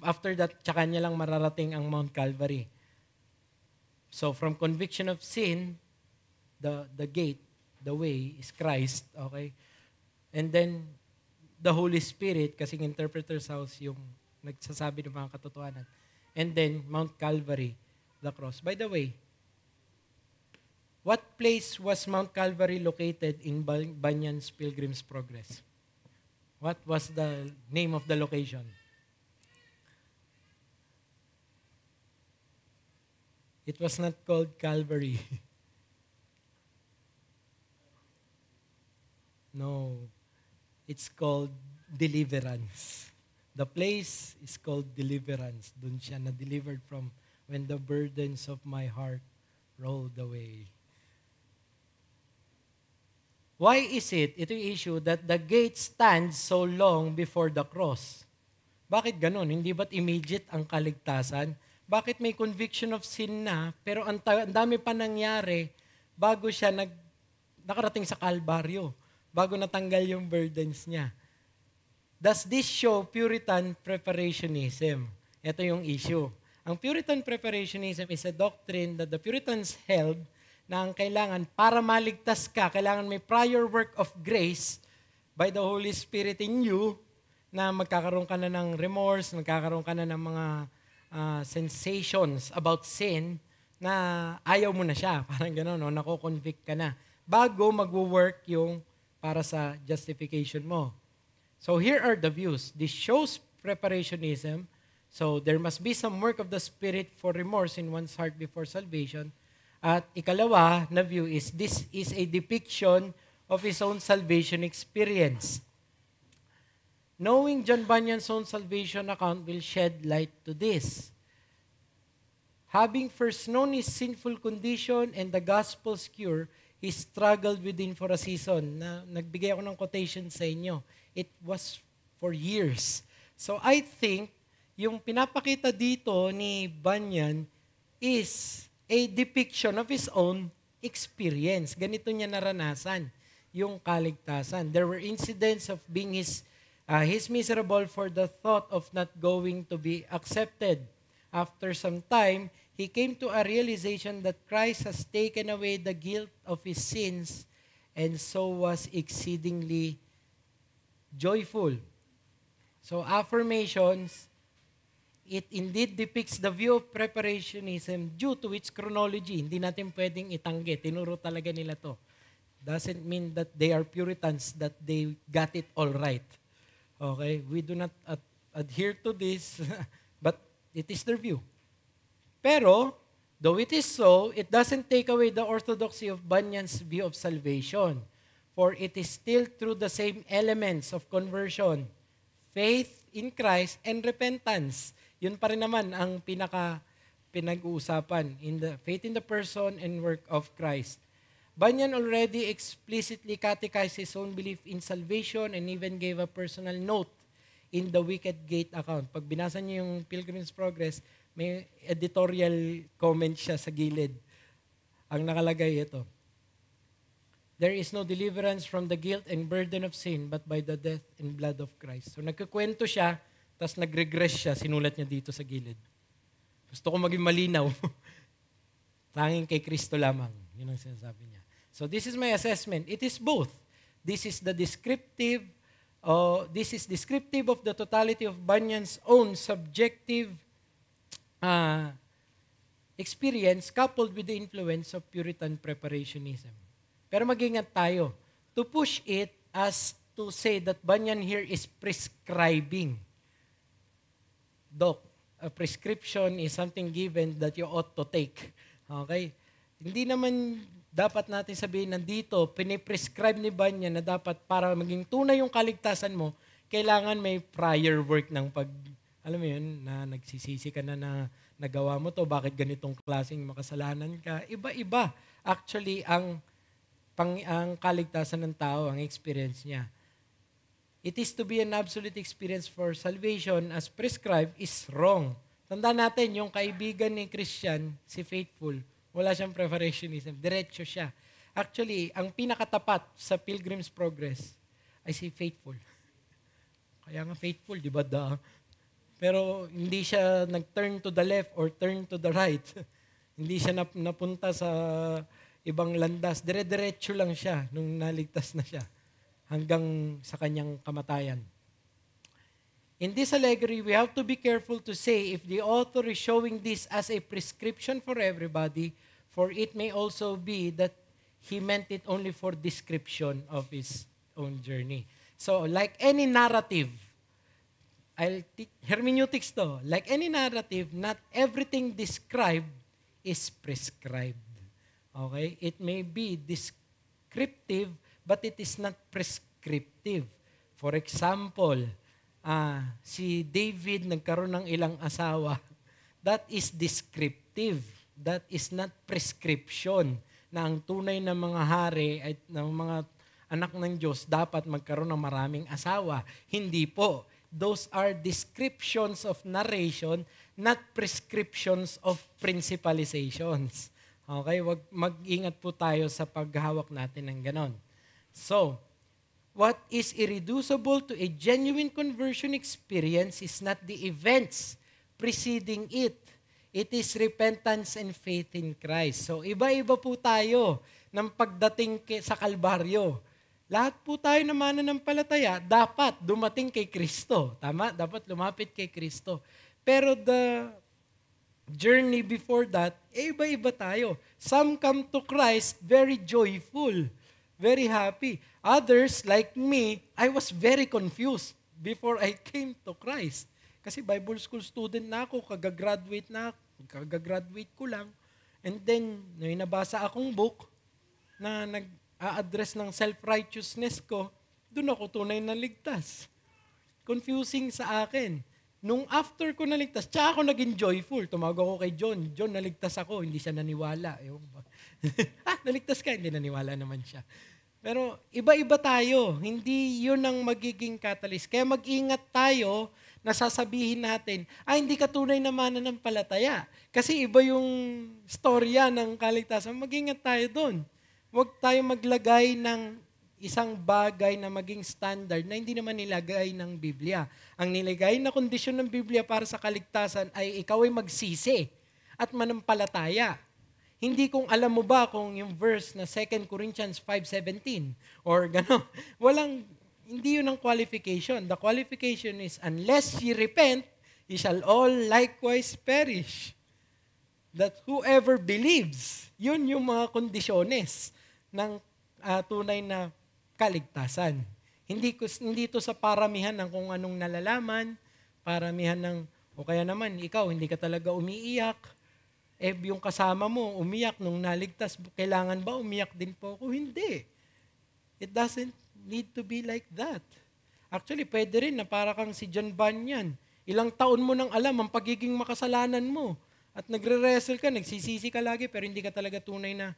after that, tsaka niya lang mararating ang Mount Calvary. So from conviction of sin, the gate, the way is Christ, okay? And then the Holy Spirit, kasing interpreter's house yung nagsasabi ng mga katotohanan. And then Mount Calvary, the cross. By the way, what place was Mount Calvary located in Bunyan's Pilgrim's Progress? What was the name of the location? It was not called Calvary. No, it's called Deliverance. The place is called Deliverance. Doon siya na-delivered from when the burdens of my heart rolled away. Why is it, ito yung issue, that the gate stands so long before the cross? Bakit ganun? Hindi ba't immediate ang kaligtasan? Bakit may conviction of sin na, pero ang dami pa nangyari bago siya nakarating sa Kalbaryo, bago natanggal yung burdens niya? Does this show Puritan preparationism? Ito yung issue. Ang Puritan preparationism is a doctrine that the Puritans held na ang kailangan para maligtas ka, kailangan may prior work of grace by the Holy Spirit in you na magkakaroon ka na ng remorse, magkakaroon ka na ng mga sensations about sin na ayaw mo na siya. Parang gano'n, no? Nako-convict ka na. Bago mag-work yung para sa justification mo. So here are the views. This shows preparationism. So there must be some work of the Spirit for remorse in one's heart before salvation. At ikalawa na view is this is a depiction of his own salvation experience. Knowing John Bunyan's own salvation account will shed light to this. Having first known his sinful condition and the gospel's cure, he struggled within for a season. Nagbigay ako ng quotation sa inyo. It was for years. So I think, yung pinapakita dito ni Bunyan is a depiction of his own experience. Ganito niya naranasan yung kaligtasan. There were incidents of being his miserable for the thought of not going to be accepted. After some time, he came to a realization that Christ has taken away the guilt of his sins and so was exceedingly joyful. So affirmations, it indeed depicts the view of preparationism due to its chronology. Hindi natin pwedeng itanggi. Tinuro talaga nila to. Doesn't mean that they are Puritans, that they got it all right. Okay? We do not adhere to this, but it is their view. Pero, though it is so, it doesn't take away the orthodoxy of Bunyan's view of salvation. For it is still through the same elements of conversion, faith in Christ, and repentance. Yun pa rin naman ang pinag-uusapan, in the faith in the person and work of Christ. Bunyan already explicitly catechized his own belief in salvation and even gave a personal note in the Wicket Gate account. Pag binasa niyo yung Pilgrim's Progress, may editorial comment siya sa gilid. Ang nakalagay ito, there is no deliverance from the guilt and burden of sin but by the death and blood of Christ. So nagkukwento siya, tapos nag-regress siya, sinulat niya dito sa gilid. Gusto ko maging malinaw. Tanging kay Kristo lamang. Yun ang sinasabi niya. So this is my assessment. It is both. This is descriptive of the totality of Bunyan's own subjective experience coupled with the influence of Puritan preparationism. Pero mag-ingat tayo. To push it as to say that Bunyan here is prescribing. Doc, a prescription is something given that you ought to take. Okay? Hindi naman dapat natin sabihin nandito, piniprescribe ni Bunyan na dapat para maging tunay yung kaligtasan mo, kailangan may prior work ng alam mo yun, na nagsisisi ka na nagawa mo to, bakit ganitong klaseng makasalanan ka. Iba-iba. Actually, ang kaligtasan ng tao, ang experience niya. It is to be an absolute experience for salvation as prescribed is wrong. Tandaan natin, yung kaibigan ni Christian, si Faithful, wala siyang preparationism. Diretso siya. Actually, ang pinakatapat sa Pilgrim's Progress ay si Faithful. Kaya nga Faithful, di ba? Pero hindi siya nag-turn to the left or turn to the right. Hindi siya napunta sa ibang landas. Dire-diretso lang siya nung naligtas na siya hanggang sa kanyang kamatayan. In this allegory, we have to be careful to say if the author is showing this as a prescription for everybody, for it may also be that he meant it only for description of his own journey. So, like any narrative, hermeneutics to, like any narrative, not everything described is prescribed. Okay? It may be descriptive, but it is not prescriptive. For example, si David nagkaroon ng ilang asawa. That is descriptive. That is not prescription na ang tunay na mga hari at ng mga anak ng Diyos dapat magkaroon ng maraming asawa. Hindi po. Those are descriptions of narration, not prescriptions of principalizations. Okay? Mag-ingat po tayo sa paghawak natin ng ganon. So, what is irreducible to a genuine conversion experience is not the events preceding it. It is repentance and faith in Christ. So, iba-iba po tayo ng pagdating sa Kalbaryo. Lahat po tayo na mananampalataya, dapat dumating kay Kristo. Tama? Dapat lumapit kay Kristo. Pero the journey before that, iba-iba tayo. Some come to Christ very joyful, very happy. Others, like me, I was very confused before I came to Christ. Kasi Bible school student na ako, kagagraduate ko lang. And then, may nabasa akong book na nag-a-address ng self-righteousness ko, doon ako tunay na ligtas. Confusing sa akin. Nung after ko naligtas, tsaka ako naging joyful. Tumawag ako kay John. John, naligtas ako. Hindi siya naniwala. Naligtas ka? Hindi, naniwala naman siya. Pero iba-iba tayo. Hindi yun ang magiging catalyst. Kaya mag-ingat tayo na sasabihin natin, hindi ka tunay na mananampalataya. Kasi iba yung storya ng kaligtasan. Mag-ingat tayo doon. Huwag tayo maglagay ng isang bagay na maging standard na hindi naman nilagay ng Biblia. Ang nilagay na kondisyon ng Biblia para sa kaligtasan ay ikaw ay magsisi at manampalataya. Hindi kung alam mo ba kung yung verse na 2 Corinthians 5:17 or gano'n. Hindi yun ang qualification. The qualification is, unless ye repent, ye shall all likewise perish. That whoever believes, yun yung mga kondisyones ng tunay na kaligtasan. Hindi to sa paramihan ng kung anong nalalaman, paramihan ng, o kaya naman, ikaw, hindi ka talaga umiiyak, yung kasama mo, umiyak nung naligtas, kailangan ba umiyak din po ako? Hindi. It doesn't need to be like that. Actually, pwede rin na para kang si John Bunyan. Ilang taon mo nang alam ang pagiging makasalanan mo. At nagre-wrestle ka, nagsisisi ka lagi, pero hindi ka talaga tunay na,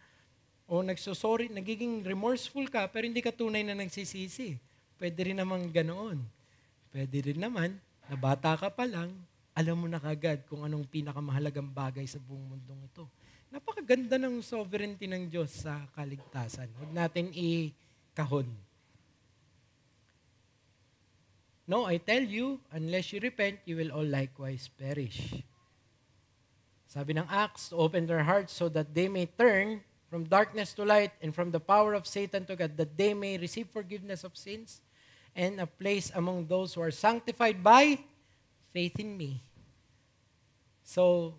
o nagsosorry, nagiging remorseful ka, pero hindi ka tunay na nagsisisi. Pwede rin naman ganoon. Pwede rin naman, na bata ka pa lang, alam mo na kagad kung anong pinakamahalagang bagay sa buong mundong ito. Napakaganda ng sovereignty ng Diyos sa kaligtasan. Huwag natin ikahon. No, I tell you, unless you repent, you will all likewise perish. Sabi ng Acts, to open their hearts so that they may turn from darkness to light and from the power of Satan to God, that they may receive forgiveness of sins and a place among those who are sanctified by faith in me. So,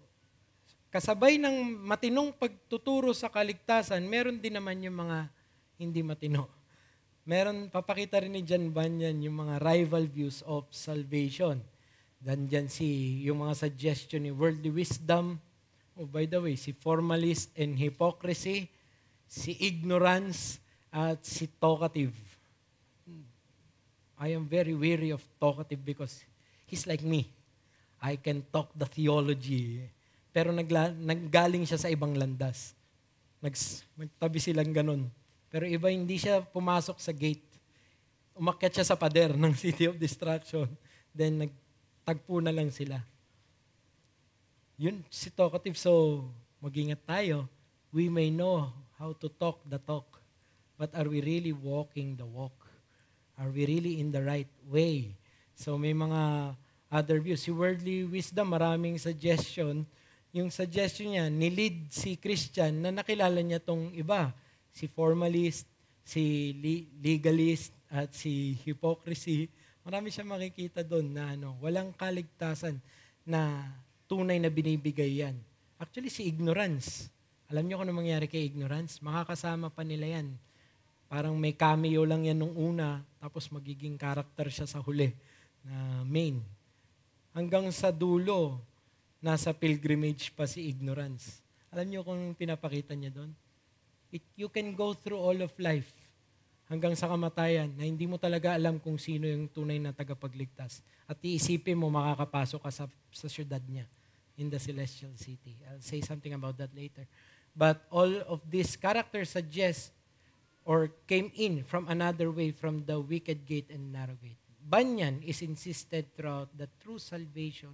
kasabay ng matinong pagtuturo sa kaligtasan, meron din naman yung mga hindi matino. Meron, papakita rin ni John Bunyan yung mga rival views of salvation. Dandyan yung mga suggestion ni worldly wisdom. Oh, by the way, si formalist and hypocrisy. si ignorance at si talkative. I am very weary of talkative because he's like me. I can talk the theology. Pero nanggaling siya sa ibang landas. Nagtabi silang ganun. Pero iba, hindi siya pumasok sa gate. Umakyat siya sa pader ng City of Destruction. Then nagtagpo na lang sila. Yun, si talkative. So, mag-ingat tayo. We may know how to talk the talk. But are we really walking the walk? Are we really in the right way? So may mga other views. Si Worldly Wisdom, maraming suggestion. Yung suggestion niya, nilid si Christian na nakilala niya tong iba. Si formalist, si legalist, at si hypocrisy. Marami siya makikita doon na walang kaligtasan na tunay na binibigay yan. Actually, si ignorance. Alam niyo kung ano mangyari kay ignorance? Makakasama pa nila yan. Parang may cameo lang yan nung una, tapos magiging character siya sa huli na main. Hanggang sa dulo, nasa pilgrimage pa si ignorance. Alam niyo kung pinapakita niya doon? You can go through all of life hanggang sa kamatayan na hindi mo talaga alam kung sino yung tunay na tagapagligtas. At iisipin mo makakapasok ka sa syudad niya in the celestial city. I'll say something about that later. But all of these characters suggest or came in from another way from the wicked gate and narrow gate. Bunyan is insisted throughout that true salvation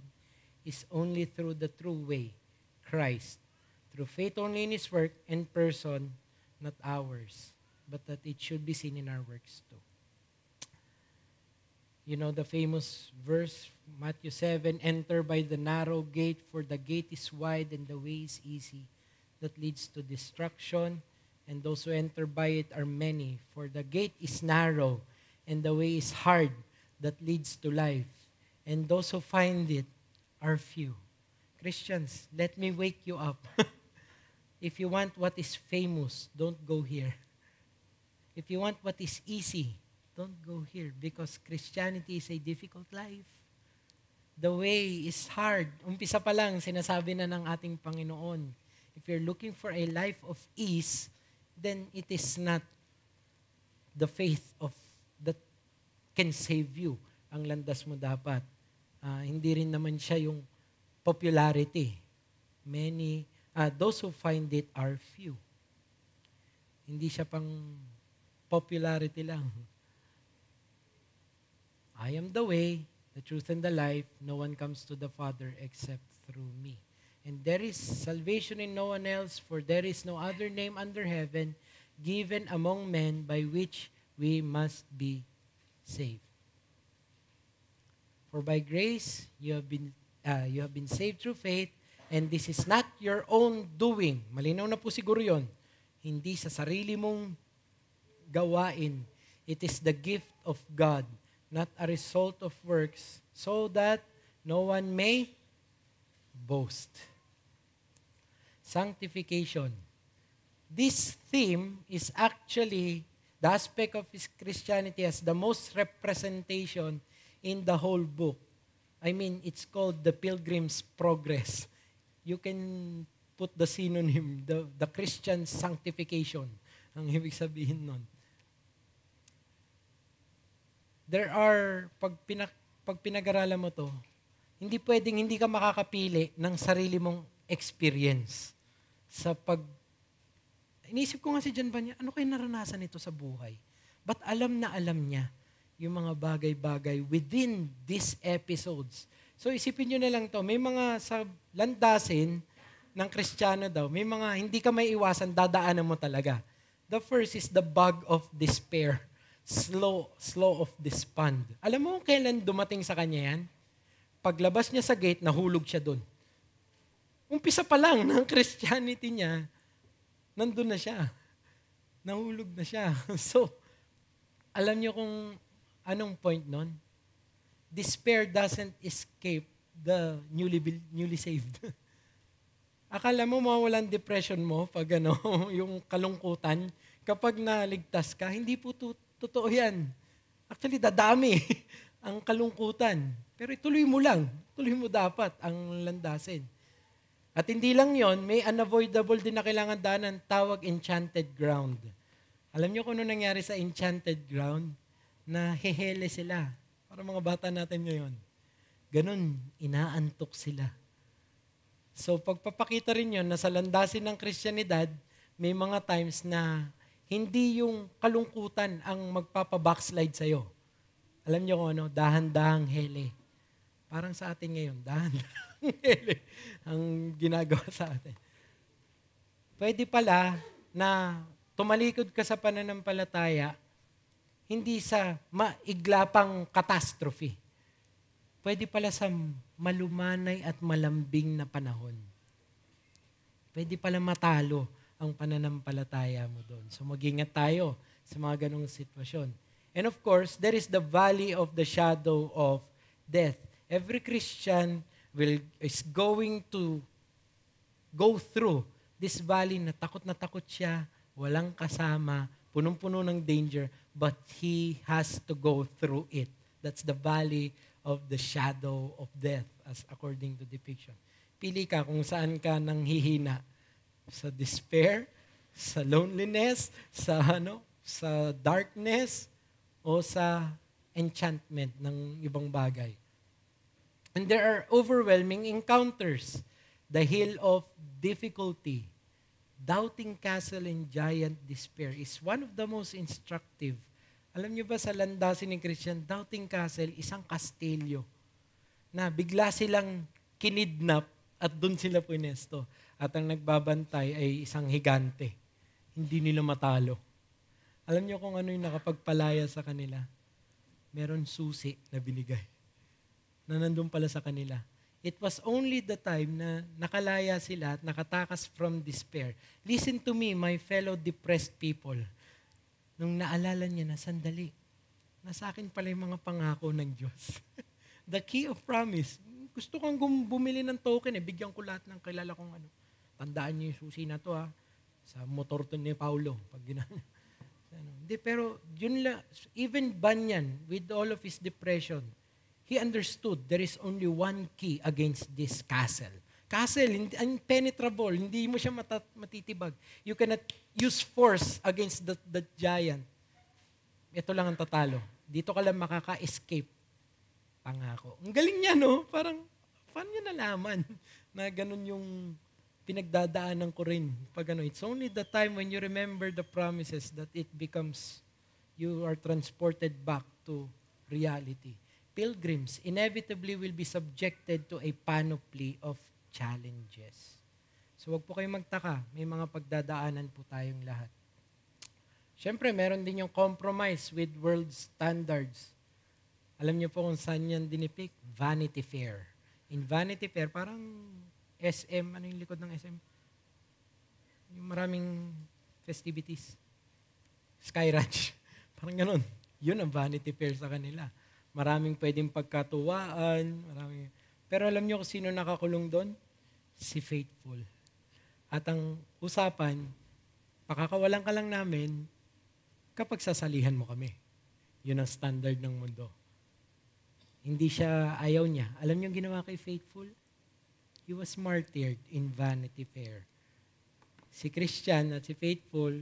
is only through the true way, Christ, through faith only in His work and person, not ours, but that it should be seen in our works too. You know the famous verse, Matthew 7, enter by the narrow gate, for the gate is wide and the way is easy, that leads to destruction, and those who enter by it are many. For the gate is narrow, and the way is hard, that leads to life. And those who find it are few. Christians, let me wake you up. If you want what is famous, don't go here. If you want what is easy, don't go here. Because Christianity is a difficult life. The way is hard. Umpisa pa lang, sinasabi na ng ating Panginoon. If you're looking for a life of ease, then it is not the faith of that can save you. Ang landas mo dapat. Hindi rin naman siya yung popularity. Those who find it are few. Hindi siya pang popularity lang. I am the way, the truth, and the life. No one comes to the Father except through me. And there is salvation in no one else, for there is no other name under heaven given among men by which we must be saved. For by grace you have been saved through faith, and this is not your own doing. Malinaw na po siguro yon. Hindi sa sarili mong gawain. It is the gift of God, not a result of works, so that no one may boast. Sanctification. This theme is actually the aspect of Christianity as the most representation in the whole book. I mean, it's called the Pilgrim's Progress. You can put the synonym, the Christian sanctification, ang ibig sabihin nun. There are, pag pinag-aralan mo to, hindi pwedeng hindi ka makakapili ng sarili mong experience. Inisip ko nga si John Bunyan, ano kayo naranasan nito sa buhay? But alam na alam niya yung mga bagay-bagay within these episodes. So isipin nyo na lang to, may mga sa landasin ng Kristiyano daw, may mga hindi ka may iwasan, dadaanan mo talaga. The first is the bug of despair. Slow of despond. Alam mo kung kailan dumating sa kanya yan? Paglabas niya sa gate, nahulog siya doon. Umpisa pa lang ng Christianity niya, nandun na siya. Nahulog na siya. So, alam niyo kung anong point nun? Despair doesn't escape the newly saved. Akala mo mawawalan depression mo pag yung kalungkutan, kapag naligtas ka, hindi po totoo yan. Actually, dadami ang kalungkutan. Pero ituloy mo lang. Tuloy mo dapat ang landasin. At hindi lang yon, may unavoidable din na kailangan daanan, tawag enchanted ground. Alam niyo kung ano nangyari sa enchanted ground? Na hehele sila. Para mga bata natin ngayon. Ganun, inaantok sila. So pagpapakita rin yun na sa landasin ng Kristyanidad, may mga times na hindi yung kalungkutan ang magpapabackslide sa'yo. Alam niyo kung ano? Dahan-dahang hele. Parang sa atin ngayon, dahan-dahang hele ang ginagawa sa atin. Pwede pala na tumalikod ka sa pananampalataya, hindi sa maiglapang catastrophe. Pwede pala sa malumanay at malambing na panahon. Pwede pala matalo ang pananampalataya mo doon. So mag-ingat tayo sa mga ganong sitwasyon. And of course, there is the valley of the shadow of death. Every Christian is going to go through this valley na takot siya, walang kasama, punong-puno ng danger, but he has to go through it. That's the valley of the shadow of death, as according to depiction. Pili ka kung saan ka nanghihina. Sa despair, sa loneliness, sa darkness, o sa enchantment ng ibang bagay. And there are overwhelming encounters. The hill of difficulty, doubting castle and giant despair is one of the most instructive. Alam niyo ba sa landasin ng Christian, doubting castle, isang kastilyo na bigla silang kinidnap at doon sila punesto. At ang nagbabantay ay isang higante. Hindi nila matalo. Alam niyo kung ano yung nakapagpalaya sa kanila? Meron susi na binigay na nandun pala sa kanila. It was only the time na nakalaya sila at nakatakas from despair. Listen to me, my fellow depressed people. Nung naalala niya na, sandali, nasa akin pala yung mga pangako ng Diyos. The key of promise. Gusto kong bumili ng token, bigyan ko lahat ng kilala kong ano. Tandaan niyo yung susi na to sa motor to ni Paulo. Pag Hindi, pero yun lang, even Banyan, with all of his depression, he understood there is only one key against this castle. Castle, impenetrable, hindi mo siya matitibag. You cannot use force against the giant. Ito lang ang tatalo. Dito ka lang makaka-escape. Pangako. Ang galing niya, no? Parang, paano niya nalaman na ganun yung pinagdadaanan ko rin. It's only the time when you remember the promises that it becomes, you are transported back to reality. Pilgrims inevitably will be subjected to a panoply of challenges. So wag po kayong magtaka, may mga pagdadaanan po tayong lahat. Siyempre, meron din yung compromise with world standards. Alam niyo po kung saan yan dinipict? Vanity Fair. In Vanity Fair, parang SM, ano yung likod ng SM? Yung maraming festivities. Sky Ranch. Parang ganun. Yun ang Vanity Fair sa kanila. Maraming pwedeng pagkatuwaan. Pero alam niyo kung sino nakakulong doon? Si Faithful. At ang usapan, pakakawalan ka lang namin kapag sasalihan mo kami. Yun ang standard ng mundo. Hindi siya, ayaw niya. Alam niyo ang ginawa kay Faithful? He was martyred in Vanity Fair. Si Christian at si Faithful,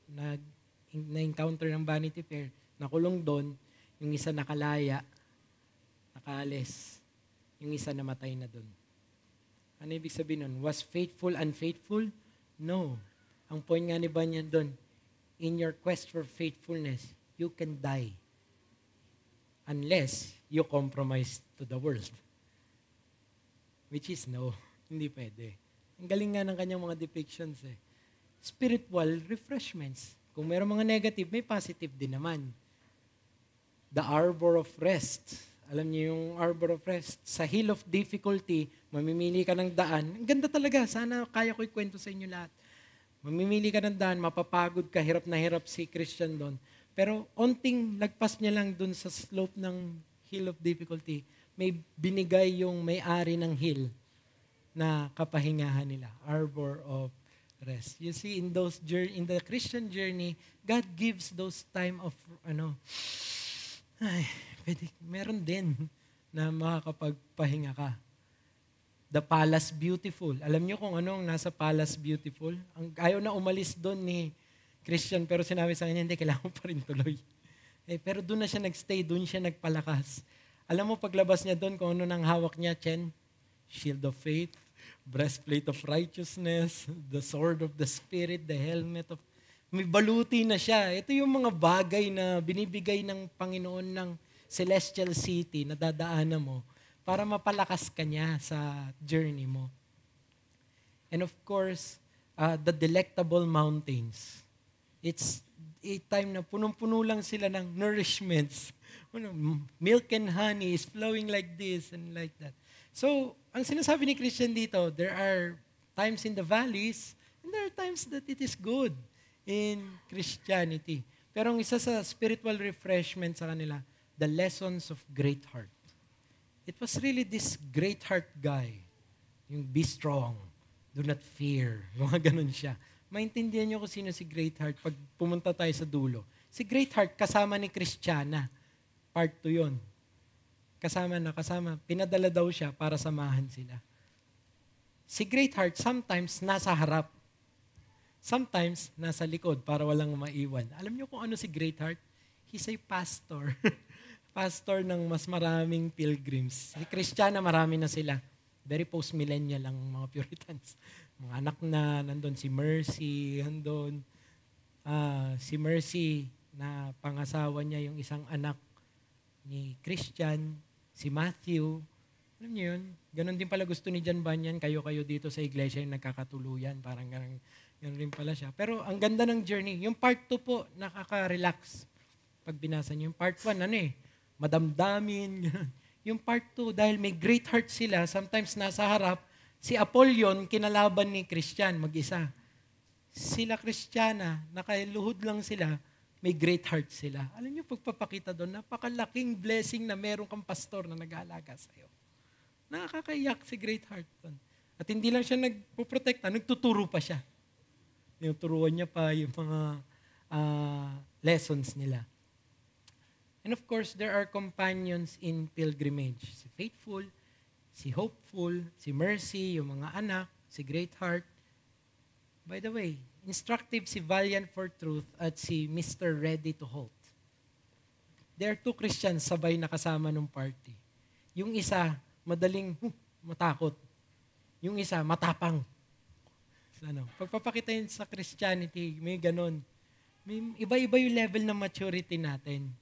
na-encounter ng Vanity Fair, nakulong doon, yung isa nakalaya, nakaalis, yung isa namatay na doon. Ano ibig sabihin nun? Was Faithful unfaithful? No. Ang point nga ni Banyan doon, in your quest for faithfulness, you can die unless you compromise to the world. Which is no, hindi pwede. Ang galing nga ng kanyang mga depictions Spiritual refreshments. Kung mayroong mga negative, may positive din naman. The arbor of rest. Alam niyo yung arbor of rest? Sa hill of difficulty, mamimili ka ng daan. Ang ganda talaga. Sana kaya ko ikwento sa inyo lahat. Mamimili ka ng daan, mapapagod ka, hirap na hirap si Christian doon. Pero onting lagpas niya lang doon sa slope ng hill of difficulty, may binigay yung may-ari ng hill na kapahingahan nila. Arbor of rest. You see, in the Christian journey, God gives those time of, meron din na makakapagpahinga ka. The Palace Beautiful. Alam niyo kung anong nasa Palace Beautiful? Ayaw na umalis doon ni Christian, pero sinabi sa kanya, hindi, kailangan mo pa rin tuloy. Pero doon na siya nagstay, doon siya nagpalakas. Alam mo, paglabas niya doon, kung ano nang hawak niya, Chen? Shield of faith, breastplate of righteousness, the sword of the Spirit, the helmet of... May baluti na siya. Ito yung mga bagay na binibigay ng Panginoon ng Celestial City na dadaanan mo para mapalakas ka niya sa journey mo. And of course, the delectable mountains. It's a time na punong-puno lang sila ng nourishments. Milk and honey is flowing like this and like that. So, ang sinasabi ni Christian dito, there are times in the valleys and there are times that it is good in Christianity. Pero ang isa sa spiritual refreshment sa kanila, the lessons of great heart. It was really this great heart guy. Yung be strong, do not fear. Mga ganun siya. Maintindihan niyo kung sino si Greatheart pag pumunta tayo sa dulo. Si Greatheart kasama ni Christiana. Part 2 yun. Kasama. Pinadala daw siya para samahan sila. Si Greatheart sometimes nasa harap. Sometimes nasa likod para walang maiwan. Alam niyo kung ano si Greatheart? He's a pastor. Pastor ng mas maraming pilgrims. Si Christiana, marami na sila. Very post-millennial lang mga Puritans. Mga anak na, nandun si Mercy, nandun. Si Mercy, na pangasawa niya yung isang anak ni Christian, si Matthew. Alam niyo yun? Ganon din pala gusto ni John Bunyan, kayo-kayo dito sa iglesia yung nagkakatuluyan. Parang ganon rin pala siya. Pero ang ganda ng journey. Yung part 2 po, nakaka-relax. Pag binasa niyo. Yung part 1, madamdamin. Yung part 2, dahil may great heart sila, sometimes nasa harap, si Apollyon, kinalaban ni Christian, mag-isa. Sila Christiana, nakaluhod lang sila, may great heart sila. Alam niyo, pagpapakita doon, napakalaking blessing na meron kang pastor na nag-aalaga sa'yo. Nakakaiyak si great heart doon. At hindi lang siya nagpuprotekta, nagtuturo pa siya. Yung turuan niya pa yung mga lessons nila. And of course, there are companions in pilgrimage. Si Faithful, si Hopeful, si Mercy, yung mga anak, si Greatheart. By the way, instructive si Valiant for Truth at si Mr. Ready to Halt. There are 2 Christians sabay nakasama nung party. Yung isa, madaling matakot. Yung isa, matapang. So, pagpapakita yun sa Christianity, may ganon. May iba-iba yung level ng maturity natin.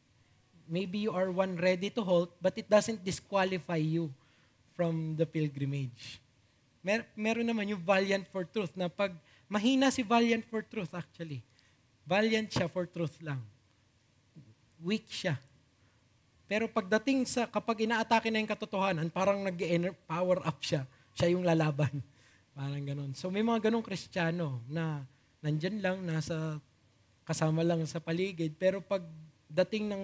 Maybe you are one ready to halt, but it doesn't disqualify you from the pilgrimage. Meron naman yung Valiant for Truth na pag mahina si Valiant for Truth actually. Valiant siya for truth lang. Weak siya. Pero pagdating sa, kapag inaatake na yung katotohanan, parang nag-power up siya. Siya yung lalaban. Parang ganon. So may mga ganong Kristiyano na nandyan lang, nasa kasama lang sa paligid, pero pag dating ng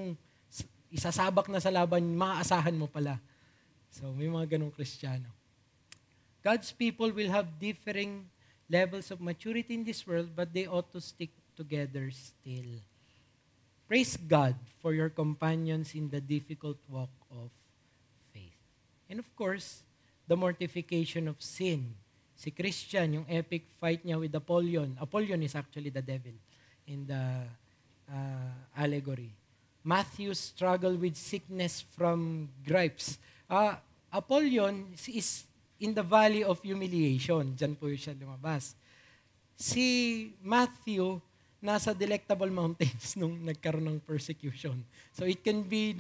isasabak na sa laban, maaasahan mo pala. So, may mga ganong Kristiyano. God's people will have differing levels of maturity in this world, but they ought to stick together still. Praise God for your companions in the difficult walk of faith. And of course, the mortification of sin. Si Christian, yung epic fight niya with Apollyon. Apollyon is actually the devil in the allegory. Matthew's struggle with sickness from gripes. Apollyon is in the valley of humiliation. Diyan po siya lumabas. Si Matthew, nasa Delectable Mountains nung nagkaroon ng persecution. So it can be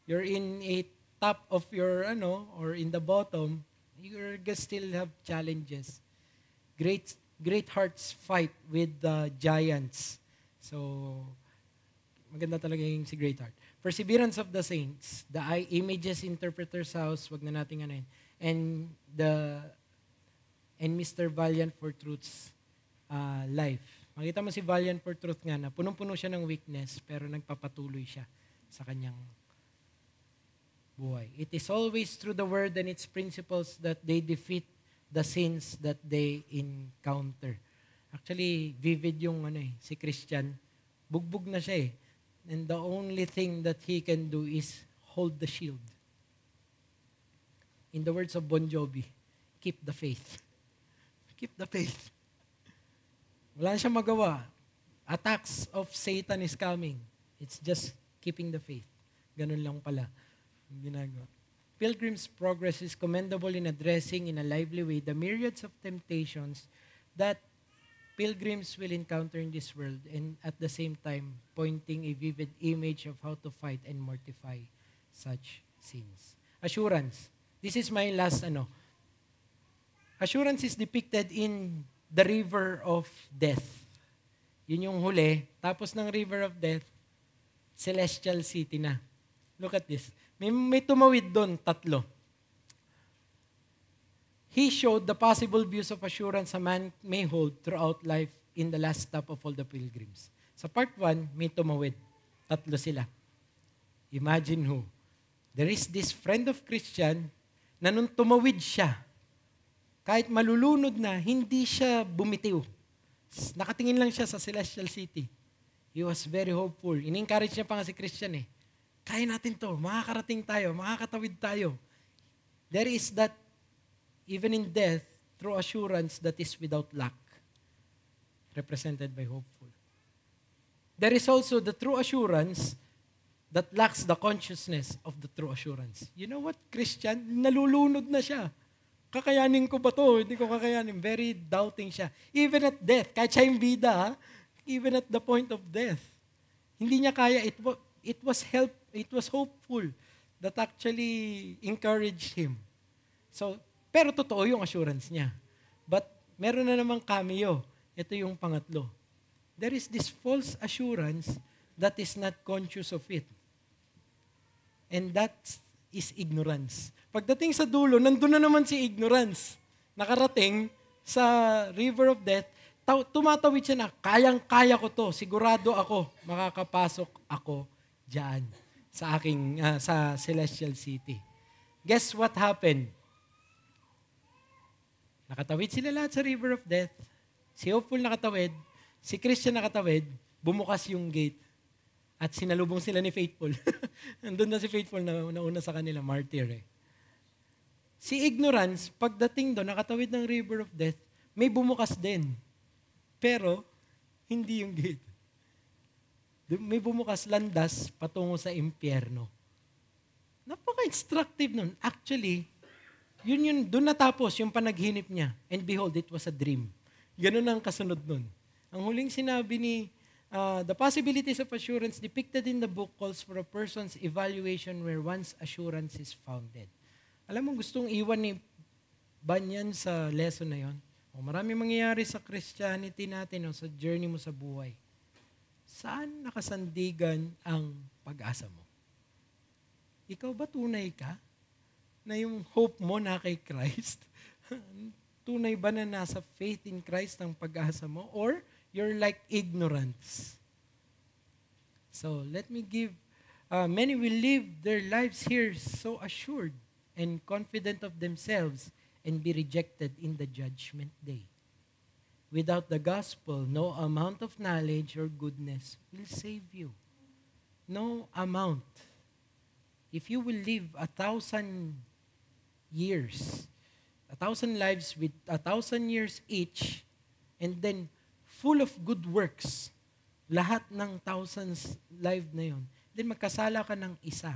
you're in a top of your, or in the bottom, you're gonna still have challenges. Great hearts fight with the giants. So, maganda talaga yung si Greatheart. Perseverance of the Saints, the Images Interpreter's House, wag na natin ano yun, and Mr. Valiant for Truth's life. Makita mo si Valiant for Truth nga na punong-puno siya ng weakness pero nagpapatuloy siya sa kanyang buhay. It is always through the Word and its principles that they defeat the sins that they encounter. Actually, vivid yung si Christian. Bugbog na siya eh. And the only thing that he can do is hold the shield. In the words of Bon Jovi, keep the faith. Keep the faith. Wala siyang magawa. Attacks of Satan is coming. It's just keeping the faith. Ganun lang pala ang ginagawa. Pilgrim's Progress is commendable in addressing in a lively way the myriads of temptations that pilgrims will encounter in this world, and at the same time pointing a vivid image of how to fight and mortify such sins. Assurance. This is my last Assurance is depicted in the river of death. Yun yung huli. Tapos ng river of death, celestial city na. Look at this. May tumawid doon, 3. He showed the possible views of assurance a man may hold throughout life in the last stop of all the pilgrims. Sa part 1, may tumawid. 3 sila. Imagine who. There is this friend of Christian na nung tumawid siya, kahit malulunod na, hindi siya bumitiw. Nakatingin lang siya sa celestial city. He was very hopeful. In-encourage niya pa nga si Christian eh. Kaya natin to, makakarating tayo, makakatawid tayo. There is that, even in death, true assurance that is without lack, represented by hopeful. There is also the true assurance that lacks the consciousness of the true assurance. You know what, Christian? Nalulunod na siya. Kakayanin ko ba to? Hindi ko kakayanin. Very doubting siya. Even at death, kahit siya yung bida, even at the point of death, hindi niya kaya. It was hopeful that actually encouraged him. So, pero totoo yung assurance niya. But meron na namang cameo. Ito yung pangatlo. There is this false assurance that is not conscious of it. And that is ignorance. Pagdating sa dulo, nandun na naman si ignorance. Nakarating sa river of death, tumatawid siya na, kayang-kaya ko to, sigurado ako, makakapasok ako diyan sa aking, sa celestial city. Guess what happened? Nakatawid sila lahat sa river of death. Si Hopeful nakatawid, si Christian nakatawid, bumukas yung gate. At sinalubong sila ni Faithful. Nandun na si Faithful na nauna sa kanila, martyr eh. Si Ignorance, pagdating doon, nakatawid ng river of death, may bumukas din. Pero, hindi yung gate. May bumukas landas patungo sa impyerno. Napaka-instructive nun. Actually, doon natapos yung panaghinip niya. And behold, it was a dream. Ganun ang kasunod nun. Ang huling sinabi ni, the possibilities of assurance depicted in the book calls for a person's evaluation where one's assurance is founded. Alam mo, gustong iwan ni Banyan sa lesson na yon. Marami mangyayari sa Christianity natin o sa journey mo sa buhay. Saan nakasandigan ang pag-asa mo? Ikaw ba tunay ka? Na yung hope mo na kay Christ? Tunay ba na nasa faith in Christ ang pag-asa mo? Or you're like ignorance? So let me give, many will live their lives here so assured and confident of themselves and be rejected in the judgment day. Without the gospel, no amount of knowledge or goodness will save you. No amount. If you will live 1,000 years, 1,000 lives with 1,000 years each, and then full of good works, lahat ng thousands life na yun, then magkasala ka ng isa,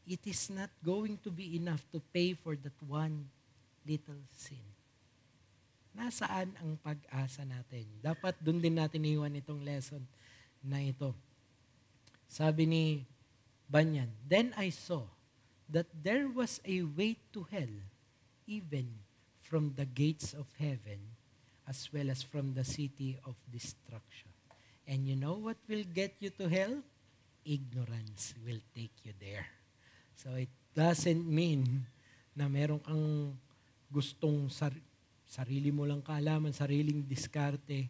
it is not going to be enough to pay for that one little sin. Nasaan ang pag-asa natin? Dapat doon din natin iwan itong lesson na ito. Sabi ni Banyan, then I saw that there was a way to hell, even from the gates of heaven, as well as from the city of destruction. And you know what will get you to hell? Ignorance will take you there. So it doesn't mean na meron kang gustong sarili mo lang kaalaman, sariling diskarte.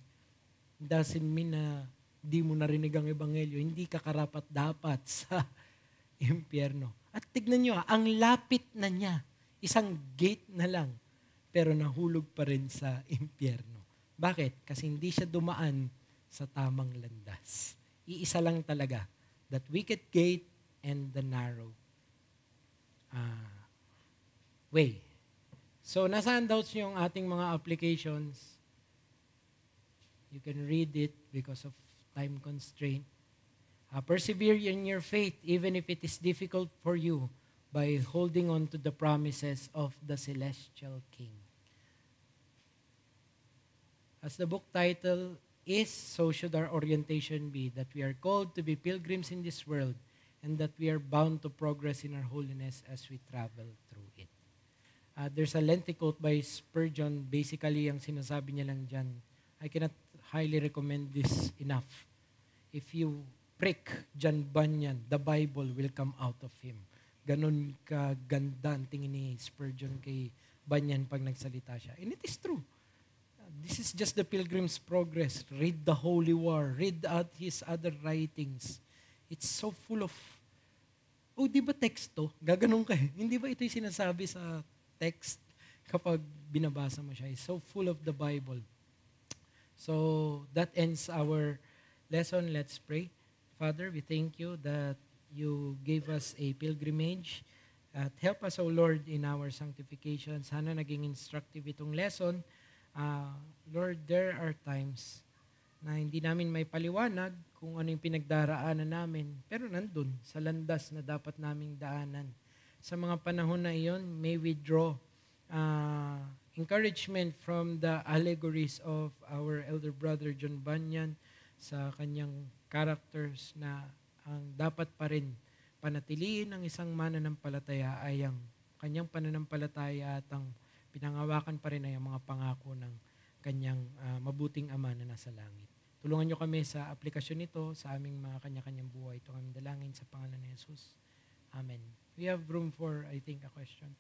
It doesn't mean na di mo narinig ang ebanghelyo, hindi ka karapat-dapat sa impyerno. At tignan nyo, ang lapit na niya, isang gate na lang, pero nahulog pa rin sa impyerno. Bakit? Kasi hindi siya dumaan sa tamang landas. Iisa lang talaga, that wicked gate and the narrow way. So, nasa handouts yung ating mga applications. You can read it because of time constraint. Persevere in your faith even if it is difficult for you by holding on to the promises of the celestial King. As the book title is, so should our orientation be, that we are called to be pilgrims in this world and that we are bound to progress in our holiness as we travel through it. There's a lengthy quote by Spurgeon. Basically, ang sinasabi niya lang dyan, I cannot highly recommend this enough. If you prick John Bunyan, the Bible will come out of him. Ganon kaganda ang tingin ni Spurgeon kay Bunyan pag nagsalita siya. And it is true. This is just the Pilgrim's Progress. Read the Holy War. Read out his other writings. It's so full of, di ba teksto? Gaganon ka eh. Hindi ba ito yung sinasabi sa text kapag binabasa mo siya? It's so full of the Bible. So, that ends our lesson. Let's pray. Father, we thank you that you gave us a pilgrimage. At help us, O Lord, in our sanctification. Sana naging instructive itong lesson. Lord, there are times na hindi namin may paliwanag kung ano yung pinagdaraanan namin. Pero nandun, sa landas na dapat naming daanan. Sa mga panahon na iyon, may we draw encouragement from the allegories of our elder brother John Bunyan sa kanyang characters na ang dapat pa rin panatiliin ng isang mananampalataya ay ang kanyang pananampalataya at ang pinangawakan pa rin ay ang mga pangako ng kanyang mabuting Ama na nasa langit. Tulungan niyo kami sa aplikasyon nito sa aming mga kanya-kanyang buhay. Ito aming dalangin sa pangalan ni Jesus. Amen. We have room for, I think, a question.